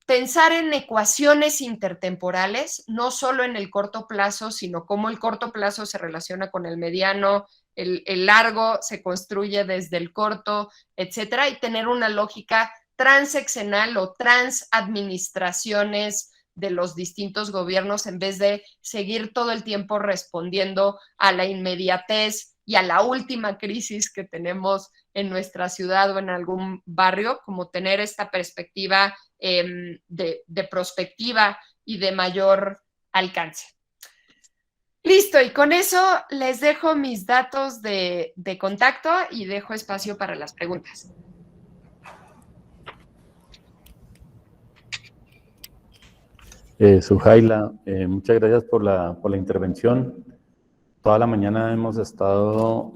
Pensar en ecuaciones intertemporales, no solo en el corto plazo, sino cómo el corto plazo se relaciona con el mediano, el largo se construye desde el corto, etcétera, y tener una lógica transeccional o transadministraciones de los distintos gobiernos, en vez de seguir todo el tiempo respondiendo a la inmediatez y a la última crisis que tenemos en nuestra ciudad o en algún barrio, como tener esta perspectiva de prospectiva y de mayor alcance. Listo, y con eso les dejo mis datos de contacto y dejo espacio para las preguntas. Sujaila, muchas gracias por la intervención. Toda la mañana hemos estado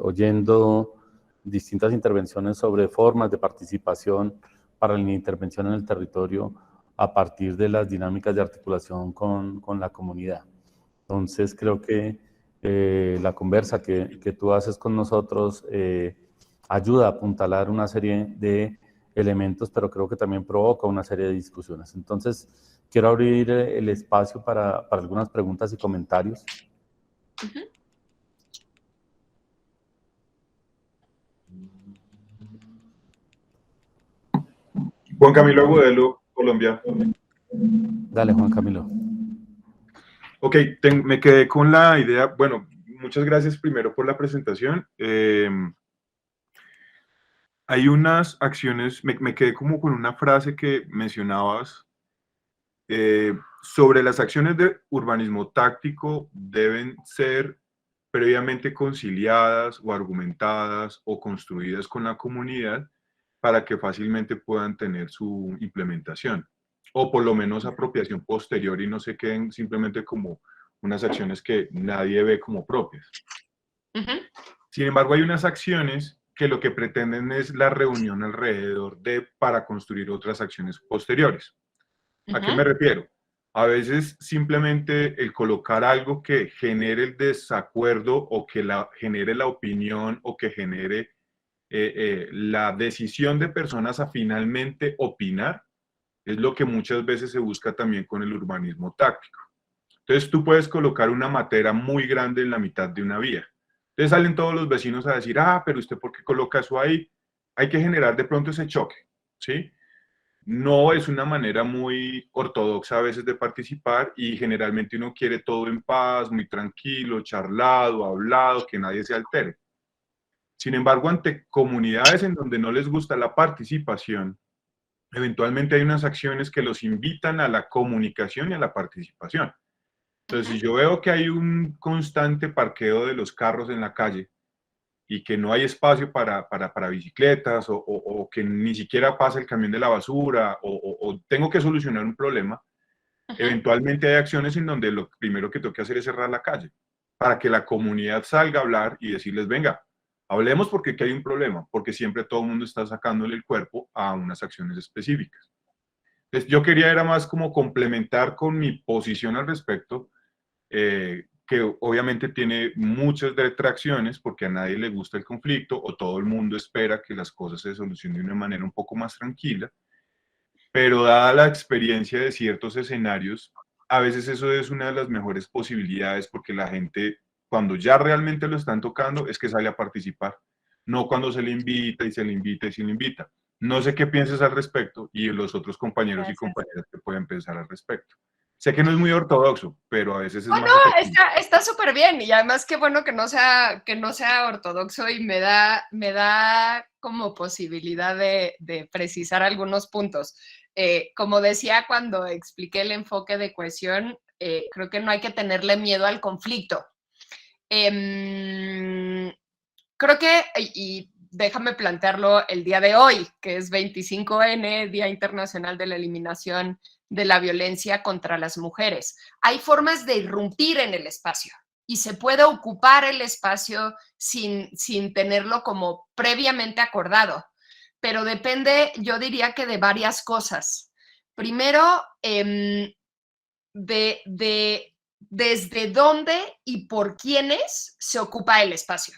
oyendo distintas intervenciones sobre formas de participación para la intervención en el territorio a partir de las dinámicas de articulación con la comunidad. Entonces, creo que la conversa que tú haces con nosotros ayuda a apuntalar una serie de elementos, pero creo que también provoca una serie de discusiones. Entonces, quiero abrir el espacio para algunas preguntas y comentarios. Juan Camilo Agudelo, Colombia. Dale, Juan Camilo. Ok, me quedé con la idea, bueno, muchas gracias primero por la presentación. Hay unas acciones, me quedé como con una frase que mencionabas sobre las acciones de urbanismo táctico deben ser previamente conciliadas o argumentadas o construidas con la comunidad para que fácilmente puedan tener su implementación o por lo menos apropiación posterior y no se queden simplemente como unas acciones que nadie ve como propias. Sin embargo, hay unas acciones que lo que pretenden es la reunión alrededor de para construir otras acciones posteriores. ¿A qué me refiero? A veces simplemente el colocar algo que genere el desacuerdo o que genere la opinión o que genere la decisión de personas a finalmente opinar es lo que muchas veces se busca también con el urbanismo táctico. Entonces tú puedes colocar una matera muy grande en la mitad de una vía. Entonces salen todos los vecinos a decir, ah, pero usted ¿por qué coloca eso ahí? Hay que generar de pronto ese choque, ¿sí? No es una manera muy ortodoxa a veces de participar y generalmente uno quiere todo en paz, muy tranquilo, charlado, hablado, que nadie se altere. Sin embargo, ante comunidades en donde no les gusta la participación, eventualmente hay unas acciones que los invitan a la comunicación y a la participación. Entonces, si yo veo que hay un constante parqueo de los carros en la calle y que no hay espacio para bicicletas o que ni siquiera pasa el camión de la basura o tengo que solucionar un problema, eventualmente hay acciones en donde lo primero que tengo que hacer es cerrar la calle para que la comunidad salga a hablar y decirles, venga, hablemos porque aquí hay un problema, porque siempre todo el mundo está sacándole el cuerpo a unas acciones específicas. Entonces, yo quería era más como complementar con mi posición al respecto, que obviamente tiene muchas detracciones porque a nadie le gusta el conflicto o todo el mundo espera que las cosas se solucionen de una manera un poco más tranquila, pero dada la experiencia de ciertos escenarios, a veces eso es una de las mejores posibilidades porque la gente, cuando ya realmente lo están tocando, es que sale a participar, no cuando se le invita y se le invita y se le invita. No sé qué piensas al respecto y los otros compañeros y compañeras que pueden pensar al respecto. Sé que no es muy ortodoxo, pero a veces es más efectivo. Está súper bien y además qué bueno que no sea ortodoxo y me da como posibilidad de precisar algunos puntos. Como decía cuando expliqué el enfoque de cohesión, creo que no hay que tenerle miedo al conflicto. Creo que, y déjame plantearlo el día de hoy, que es 25N, Día Internacional de la Eliminación de la Violencia contra las Mujeres. Hay formas de irrumpir en el espacio y se puede ocupar el espacio sin tenerlo como previamente acordado, pero depende, yo diría que de varias cosas. Primero, desde dónde y por quiénes se ocupa el espacio.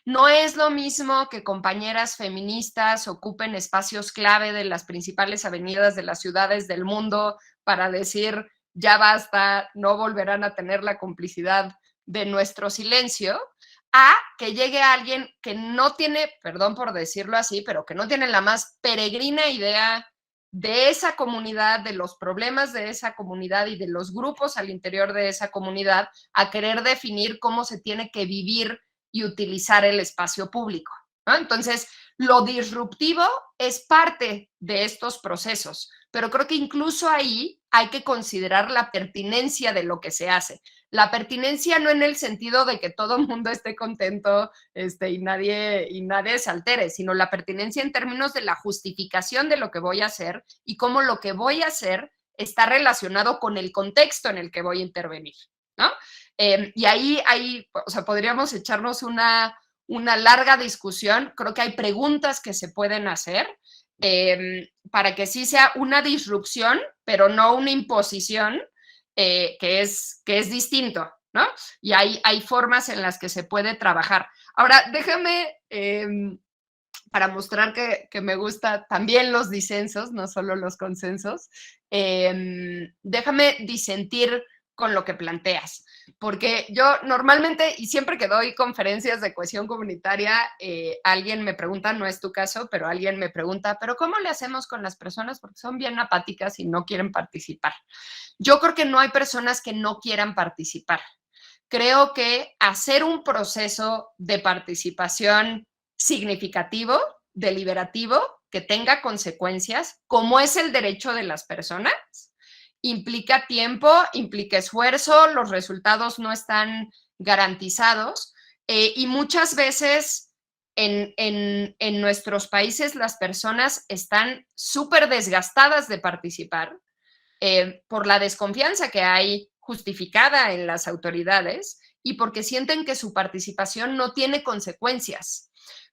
No es lo mismo que compañeras feministas ocupen espacios clave de las principales avenidas de las ciudades del mundo para decir, ya basta, no volverán a tener la complicidad de nuestro silencio, a que llegue alguien que no tiene, perdón por decirlo así, pero que no tiene la más peregrina idea de esa comunidad, de los problemas de esa comunidad y de los grupos al interior de esa comunidad, a querer definir cómo se tiene que vivir y utilizar el espacio público, ¿no? Entonces, lo disruptivo es parte de estos procesos. pero creo que incluso ahí hay que considerar la pertinencia de lo que se hace. La pertinencia no en el sentido de que todo el mundo esté contento y nadie se altere, sino la pertinencia en términos de la justificación de lo que voy a hacer y cómo lo que voy a hacer está relacionado con el contexto en el que voy a intervenir, ¿no? Y ahí, o sea, podríamos echarnos una larga discusión. Creo que hay preguntas que se pueden hacer para que sí sea una disrupción, pero no una imposición, que es distinto, ¿no? Y hay formas en las que se puede trabajar. Ahora, déjame, para mostrar que me gusta también los disensos, no solo los consensos, déjame disentir con lo que planteas, porque yo normalmente, y siempre que doy conferencias de cohesión comunitaria, alguien me pregunta, no es tu caso, pero alguien me pregunta, ¿pero cómo le hacemos con las personas? Porque son bien apáticas y no quieren participar. Yo creo que no hay personas que no quieran participar. Creo que hacer un proceso de participación significativo, deliberativo, que tenga consecuencias, como es el derecho de las personas, implica tiempo, implica esfuerzo, los resultados no están garantizados y muchas veces en nuestros países las personas están súper desgastadas de participar por la desconfianza que hay justificada en las autoridades y porque sienten que su participación no tiene consecuencias.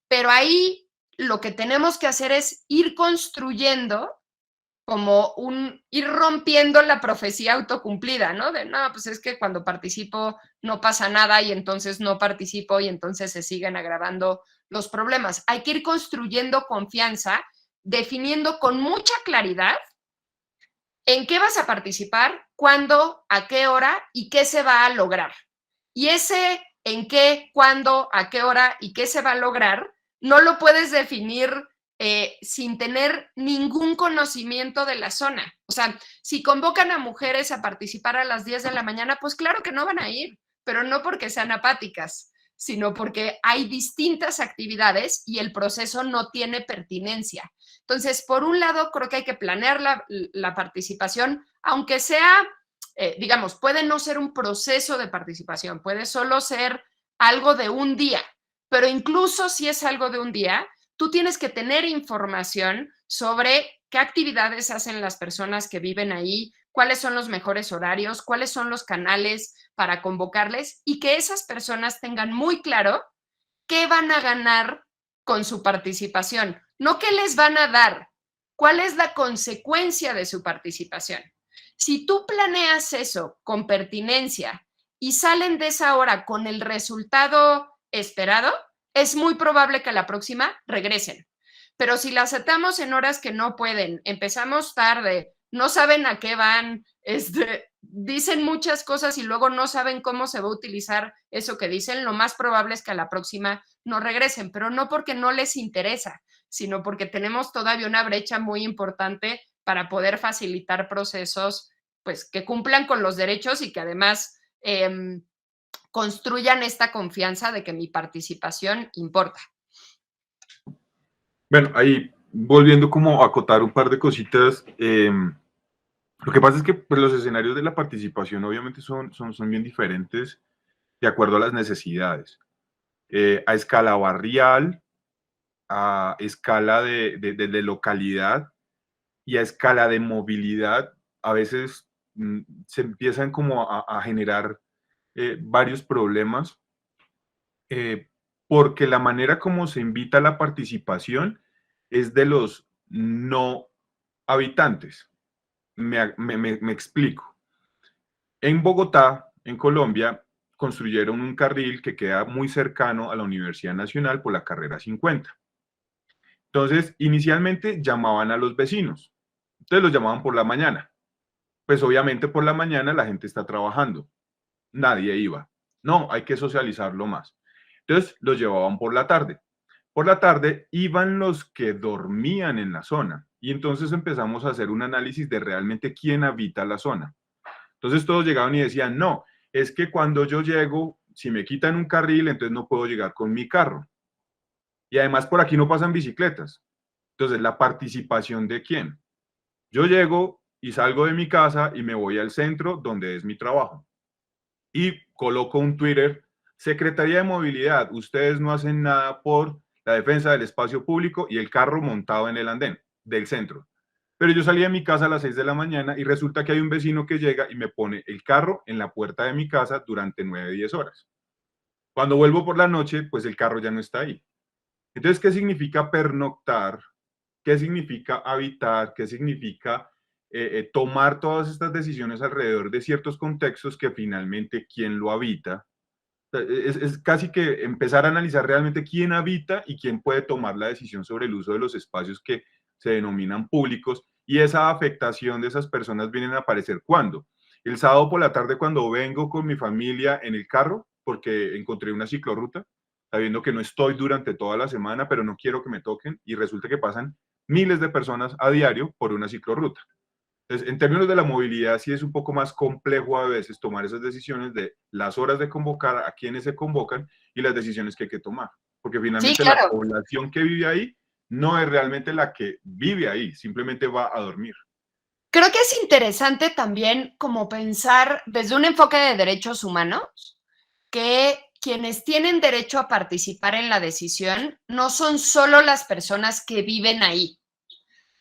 Pero ahí lo que tenemos que hacer es ir construyendo ir rompiendo la profecía autocumplida, ¿no? De, no, pues es que cuando participo no pasa nada y entonces no participo y entonces se siguen agravando los problemas. Hay que ir construyendo confianza, definiendo con mucha claridad en qué vas a participar, cuándo, a qué hora y qué se va a lograr. Y ese en qué, cuándo, a qué hora y qué se va a lograr, no lo puedes definir sin tener ningún conocimiento de la zona. O sea, si convocan a mujeres a participar a las 10 de la mañana, pues claro que no van a ir, pero no porque sean apáticas, sino porque hay distintas actividades y el proceso no tiene pertinencia. Entonces, por un lado, creo que hay que planear la participación, aunque sea, digamos, puede no ser un proceso de participación, puede solo ser algo de un día, pero incluso si es algo de un día, tú tienes que tener información sobre qué actividades hacen las personas que viven ahí, cuáles son los mejores horarios, cuáles son los canales para convocarles y que esas personas tengan muy claro qué van a ganar con su participación, no qué les van a dar, cuál es la consecuencia de su participación. Si tú planeas eso con pertinencia y salen de esa hora con el resultado esperado, es muy probable que a la próxima regresen. Pero si la aceptamos en horas que no pueden, empezamos tarde, no saben a qué van, dicen muchas cosas y luego no saben cómo se va a utilizar eso que dicen, lo más probable es que a la próxima no regresen, pero no porque no les interesa, sino porque tenemos todavía una brecha muy importante para poder facilitar procesos pues, que cumplan con los derechos y que además construyan esta confianza de que mi participación importa. Bueno, ahí volviendo como a acotar un par de cositas, lo que pasa es que pues, los escenarios de la participación obviamente son bien diferentes de acuerdo a las necesidades. A escala barrial, a escala de localidad y a escala de movilidad, a veces se empiezan como a generar varios problemas porque la manera como se invita a la participación es de los no habitantes. Me explico. En Bogotá, en Colombia, construyeron un carril que queda muy cercano a la Universidad Nacional por la carrera 50. Entonces, inicialmente llamaban a los vecinos. Entonces los llamaban por la mañana. Pues obviamente por la mañana la gente está trabajando. Nadie iba. No, hay que socializarlo más. Entonces los llevaban por la tarde. Por la tarde iban los que dormían en la zona. Y entonces empezamos a hacer un análisis de realmente quién habita la zona. Entonces todos llegaban y decían, no, es que cuando yo llego, si me quitan un carril, entonces no puedo llegar con mi carro. Y además por aquí no pasan bicicletas. Entonces, ¿la participación de quién? Yo llego y salgo de mi casa y me voy al centro donde es mi trabajo. Y coloco un Twitter: Secretaría de Movilidad, ustedes no hacen nada por la defensa del espacio público, y el carro montado en el andén del centro. Pero yo salí de mi casa a las 6 de la mañana y resulta que hay un vecino que llega y me pone el carro en la puerta de mi casa durante 9, 10 horas. Cuando vuelvo por la noche, pues el carro ya no está ahí. Entonces, ¿qué significa pernoctar? ¿Qué significa habitar? ¿Qué significa tomar todas estas decisiones alrededor de ciertos contextos que finalmente quién lo habita? Es casi que empezar a analizar realmente quién habita y quién puede tomar la decisión sobre el uso de los espacios que se denominan públicos, y esa afectación de esas personas vienen a aparecer cuando el sábado por la tarde, cuando vengo con mi familia en el carro porque encontré una ciclorruta, sabiendo que no estoy durante toda la semana, pero no quiero que me toquen, y resulta que pasan miles de personas a diario por una ciclorruta. Entonces, en términos de la movilidad, sí es un poco más complejo a veces tomar esas decisiones de las horas de convocar, a quienes se convocan y las decisiones que hay que tomar. Porque Sí, finalmente la claro. población que vive ahí no es realmente la que vive ahí, simplemente va a dormir. Creo que es interesante también como pensar desde un enfoque de derechos humanos que quienes tienen derecho a participar en la decisión no son solo las personas que viven ahí,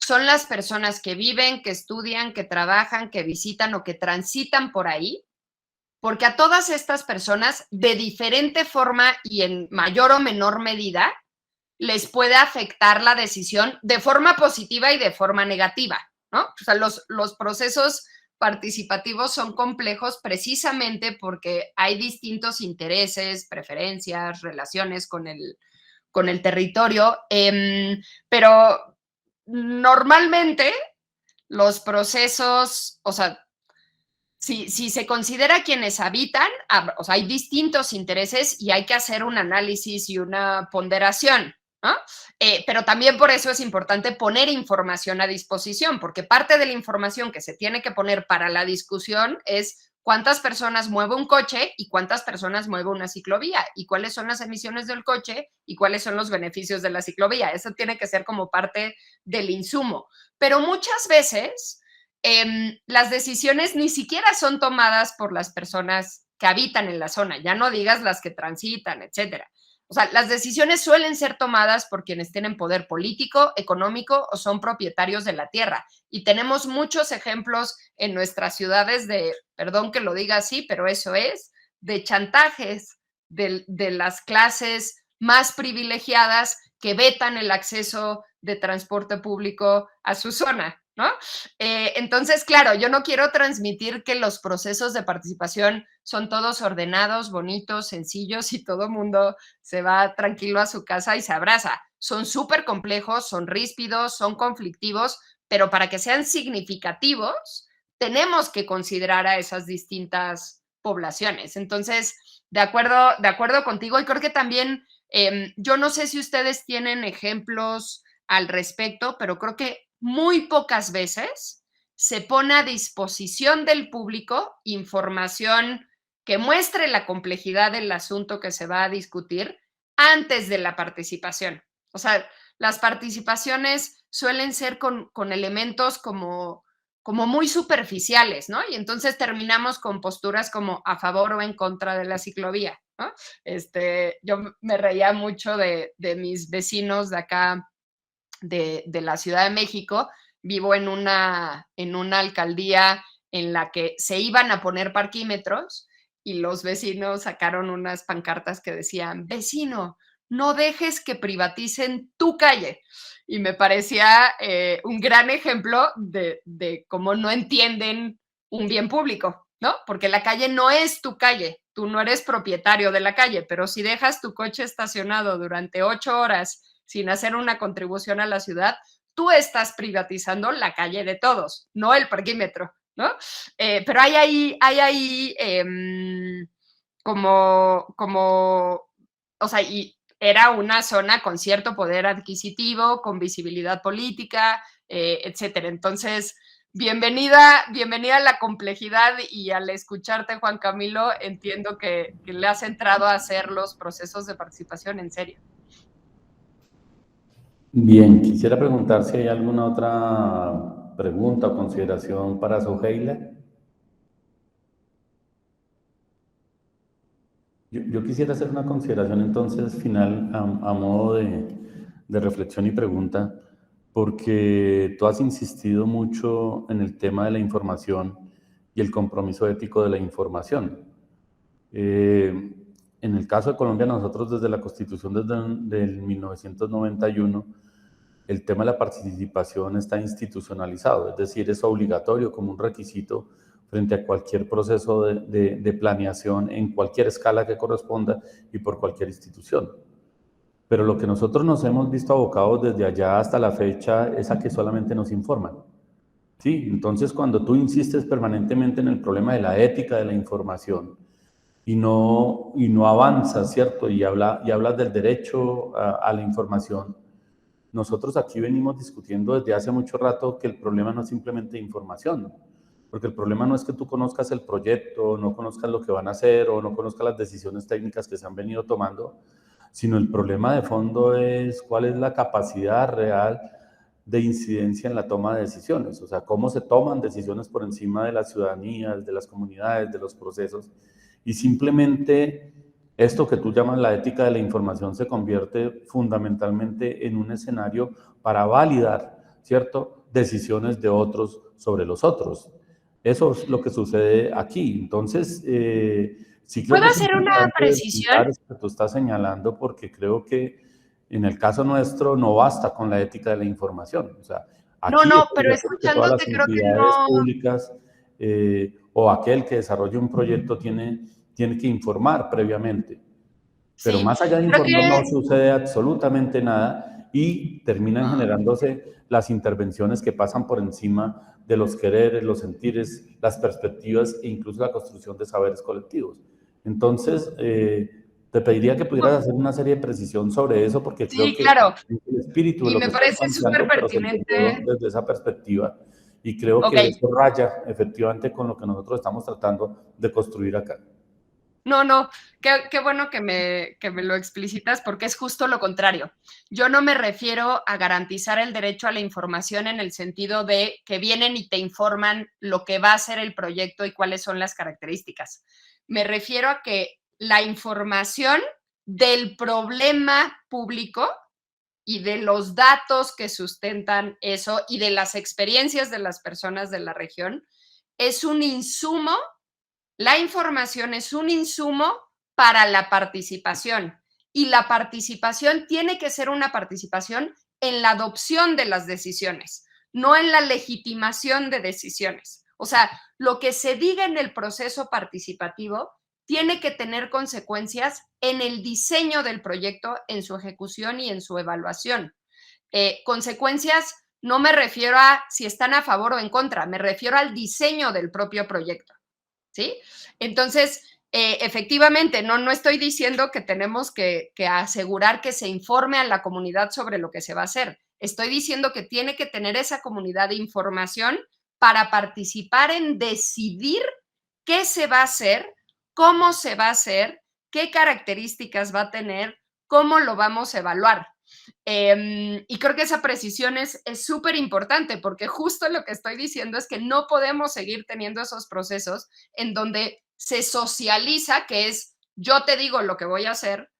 son las personas que viven, que estudian, que trabajan, que visitan o que transitan por ahí, porque a todas estas personas, de diferente forma y en mayor o menor medida, les puede afectar la decisión de forma positiva y de forma negativa, ¿no? O sea, los procesos participativos son complejos precisamente porque hay distintos intereses, preferencias, relaciones con el territorio, pero normalmente los procesos, o sea, si se considera quienes habitan, o sea, hay distintos intereses y hay que hacer un análisis y una ponderación, ¿no? Pero también por eso es importante poner información a disposición, porque parte de la información que se tiene que poner para la discusión es cuántas personas mueve un coche y cuántas personas mueve una ciclovía, y cuáles son las emisiones del coche y cuáles son los beneficios de la ciclovía. Eso tiene que ser como parte del insumo. Pero muchas veces las decisiones ni siquiera son tomadas por las personas que habitan en la zona, ya no digas las que transitan, etcétera. O sea, las decisiones suelen ser tomadas por quienes tienen poder político, económico o son propietarios de la tierra. Y tenemos muchos ejemplos en nuestras ciudades de, perdón que lo diga así, pero eso es, de chantajes de las clases más privilegiadas que vetan el acceso de transporte público a su zona, ¿no? Entonces, claro, yo no quiero transmitir que los procesos de participación son todos ordenados, bonitos, sencillos y todo mundo se va tranquilo a su casa y se abraza. Son súper complejos, son ríspidos, son conflictivos, pero para que sean significativos, tenemos que considerar a esas distintas poblaciones. Entonces, de acuerdo contigo, y creo que también, yo no sé si ustedes tienen ejemplos al respecto, pero creo que muy pocas veces se pone a disposición del público información que muestre la complejidad del asunto que se va a discutir antes de la participación. O sea, las participaciones suelen ser con elementos como muy superficiales, ¿no? Y entonces terminamos con posturas como a favor o en contra de la ciclovía, ¿no? Yo me reía mucho de mis vecinos de acá, de la Ciudad de México. Vivo en una alcaldía en la que se iban a poner parquímetros y los vecinos sacaron unas pancartas que decían: vecino, no dejes que privaticen tu calle. Y me parecía un gran ejemplo de cómo no entienden un bien público, ¿no? Porque la calle no es tu calle, tú no eres propietario de la calle, pero si dejas tu coche estacionado durante 8 horas sin hacer una contribución a la ciudad, tú estás privatizando la calle de todos, no el parquímetro, ¿no? Pero hay ahí o sea, y era una zona con cierto poder adquisitivo, con visibilidad política, etcétera. Entonces, bienvenida a la complejidad, y al escucharte, Juan Camilo, entiendo que le has entrado a hacer los procesos de participación en serio. Bien, quisiera preguntar si hay alguna otra pregunta o consideración para Soheila. Yo quisiera hacer una consideración entonces final a modo de reflexión y pregunta, porque tú has insistido mucho en el tema de la información y el compromiso ético de la información. En el caso de Colombia, nosotros desde la Constitución del 1991, el tema de la participación está institucionalizado, es decir, es obligatorio como un requisito frente a cualquier proceso de planeación en cualquier escala que corresponda y por cualquier institución. Pero lo que nosotros nos hemos visto abocados desde allá hasta la fecha es a que solamente nos informan. ¿Sí? Entonces, cuando tú insistes permanentemente en el problema de la ética de la información y no avanzas, ¿cierto? Y hablas del derecho a la información, nosotros aquí venimos discutiendo desde hace mucho rato que el problema no es simplemente información, porque el problema no es que tú conozcas el proyecto, no conozcas lo que van a hacer o no conozcas las decisiones técnicas que se han venido tomando, sino el problema de fondo es cuál es la capacidad real de incidencia en la toma de decisiones, o sea, cómo se toman decisiones por encima de las ciudadanías, de las comunidades, de los procesos, y simplemente esto que tú llamas la ética de la información se convierte fundamentalmente en un escenario para validar, ¿cierto?, decisiones de otros sobre los otros. Eso es lo que sucede aquí. Entonces, sí creo ¿Puedo que es hacer una importante precisión? eso que tú estás señalando, porque creo que en el caso nuestro no basta con la ética de la información. O sea, aquí es No, pero obligatorio que todas escuchándote las creo que entidades no. públicas o aquel que desarrolle un proyecto tiene que informar previamente. Pero Sí, más allá de creo informar que no sucede absolutamente nada y terminan generándose las intervenciones que pasan por encima de los quereres, los sentires, las perspectivas e incluso la construcción de saberes colectivos. Entonces, te pediría que pudieras hacer una serie de precisión sobre eso porque creo sí, que claro. el espíritu de Y lo me que estás parece súper planteando, pero se entendió pertinente. desde esa perspectiva y creo Ok, que eso raya efectivamente con lo que nosotros estamos tratando de construir acá. no, qué bueno que me lo explicitas porque es justo lo contrario. Yo no me refiero a garantizar el derecho a la información en el sentido de que vienen y te informan lo que va a ser el proyecto y cuáles son las características. Me refiero a que la información del problema público y de los datos que sustentan eso y de las experiencias de las personas de la región es un insumo. La información es un insumo para la participación y la participación tiene que ser una participación en la adopción de las decisiones, no en la legitimación de decisiones. O sea, lo que se diga en el proceso participativo tiene que tener consecuencias en el diseño del proyecto, en su ejecución y en su evaluación. Consecuencias, no me refiero a si están a favor o en contra, me refiero al diseño del propio proyecto. ¿Sí? Entonces, efectivamente, no estoy diciendo que tenemos que asegurar que se informe a la comunidad sobre lo que se va a hacer. Estoy diciendo que tiene que tener esa comunidad de información para participar en decidir qué se va a hacer, cómo se va a hacer, qué características va a tener, cómo lo vamos a evaluar. Y creo que esa precisión es súper importante porque justo lo que estoy diciendo es que no podemos seguir teniendo esos procesos en donde se socializa, que es yo te digo lo que voy a hacer,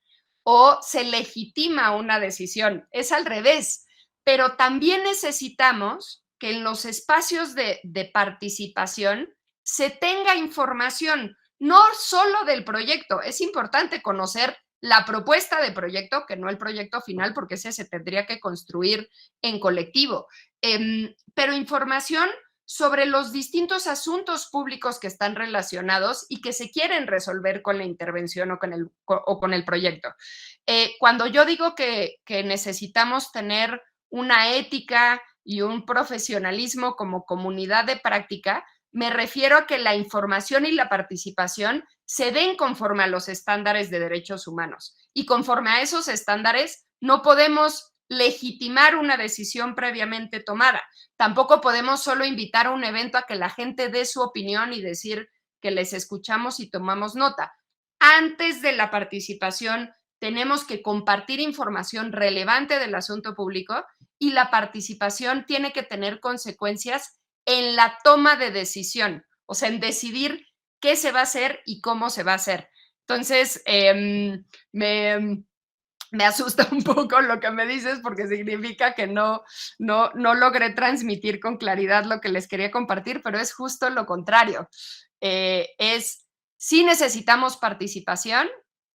o se legitima una decisión. Es al revés, pero también necesitamos que en los espacios de participación se tenga información, no solo del proyecto. Es importante conocer la propuesta de proyecto, que no el proyecto final, porque ese se tendría que construir en colectivo, pero información sobre los distintos asuntos públicos que están relacionados y que se quieren resolver con la intervención o con el proyecto. Cuando yo digo que necesitamos tener una ética y un profesionalismo como comunidad de práctica, me refiero a que la información y la participación se den conforme a los estándares de derechos humanos. Y conforme a esos estándares, no podemos legitimar una decisión previamente tomada. Tampoco podemos solo invitar a un evento a que la gente dé su opinión y decir que les escuchamos y tomamos nota. Antes de la participación tenemos que compartir información relevante del asunto público y la participación tiene que tener consecuencias en la toma de decisión, o sea, en decidir qué se va a hacer y cómo se va a hacer. Entonces, me asusta un poco lo que me dices porque significa que no logré transmitir con claridad lo que les quería compartir, pero es justo lo contrario. Sí necesitamos participación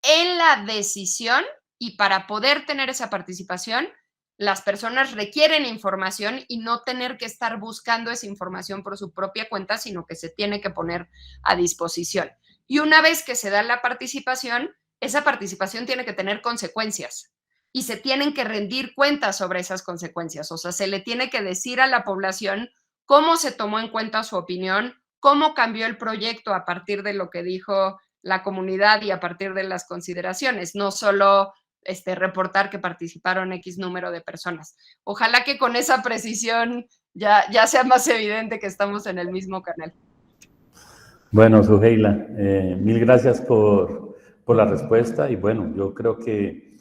en la decisión y para poder tener esa participación, las personas requieren información y no tener que estar buscando esa información por su propia cuenta, sino que se tiene que poner a disposición. Y una vez que se da la participación, esa participación tiene que tener consecuencias y se tienen que rendir cuentas sobre esas consecuencias. O sea, se le tiene que decir a la población cómo se tomó en cuenta su opinión, cómo cambió el proyecto a partir de lo que dijo la comunidad y a partir de las consideraciones, no solo reportar que participaron X número de personas. Ojalá que con esa precisión ya sea más evidente que estamos en el mismo canal. Bueno, Suheila, mil gracias por la respuesta y bueno, yo creo que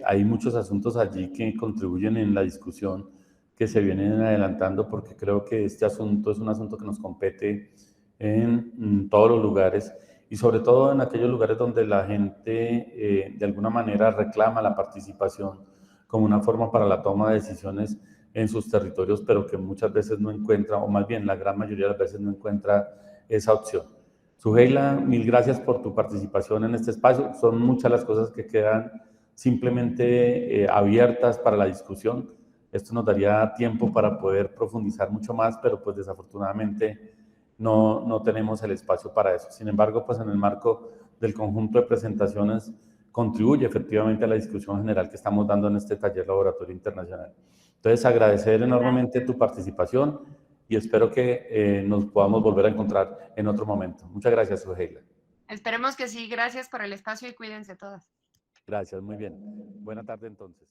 hay muchos asuntos allí que contribuyen en la discusión que se vienen adelantando porque creo que este asunto es un asunto que nos compete en todos los lugares y sobre todo en aquellos lugares donde la gente de alguna manera reclama la participación como una forma para la toma de decisiones en sus territorios, pero que muchas veces no encuentra, o más bien la gran mayoría de las veces no encuentra esa opción. Suheila, mil gracias por tu participación en este espacio. Son muchas las cosas que quedan simplemente abiertas para la discusión. Esto nos daría tiempo para poder profundizar mucho más, pero pues desafortunadamente no tenemos el espacio para eso. Sin embargo, pues en el marco del conjunto de presentaciones contribuye efectivamente a la discusión general que estamos dando en este taller laboratorio internacional. Entonces, agradecer enormemente tu participación y espero que nos podamos volver a encontrar en otro momento. Muchas gracias, Suheila. Esperemos que sí. Gracias por el espacio y cuídense todas. Gracias, muy bien. Buena tarde entonces.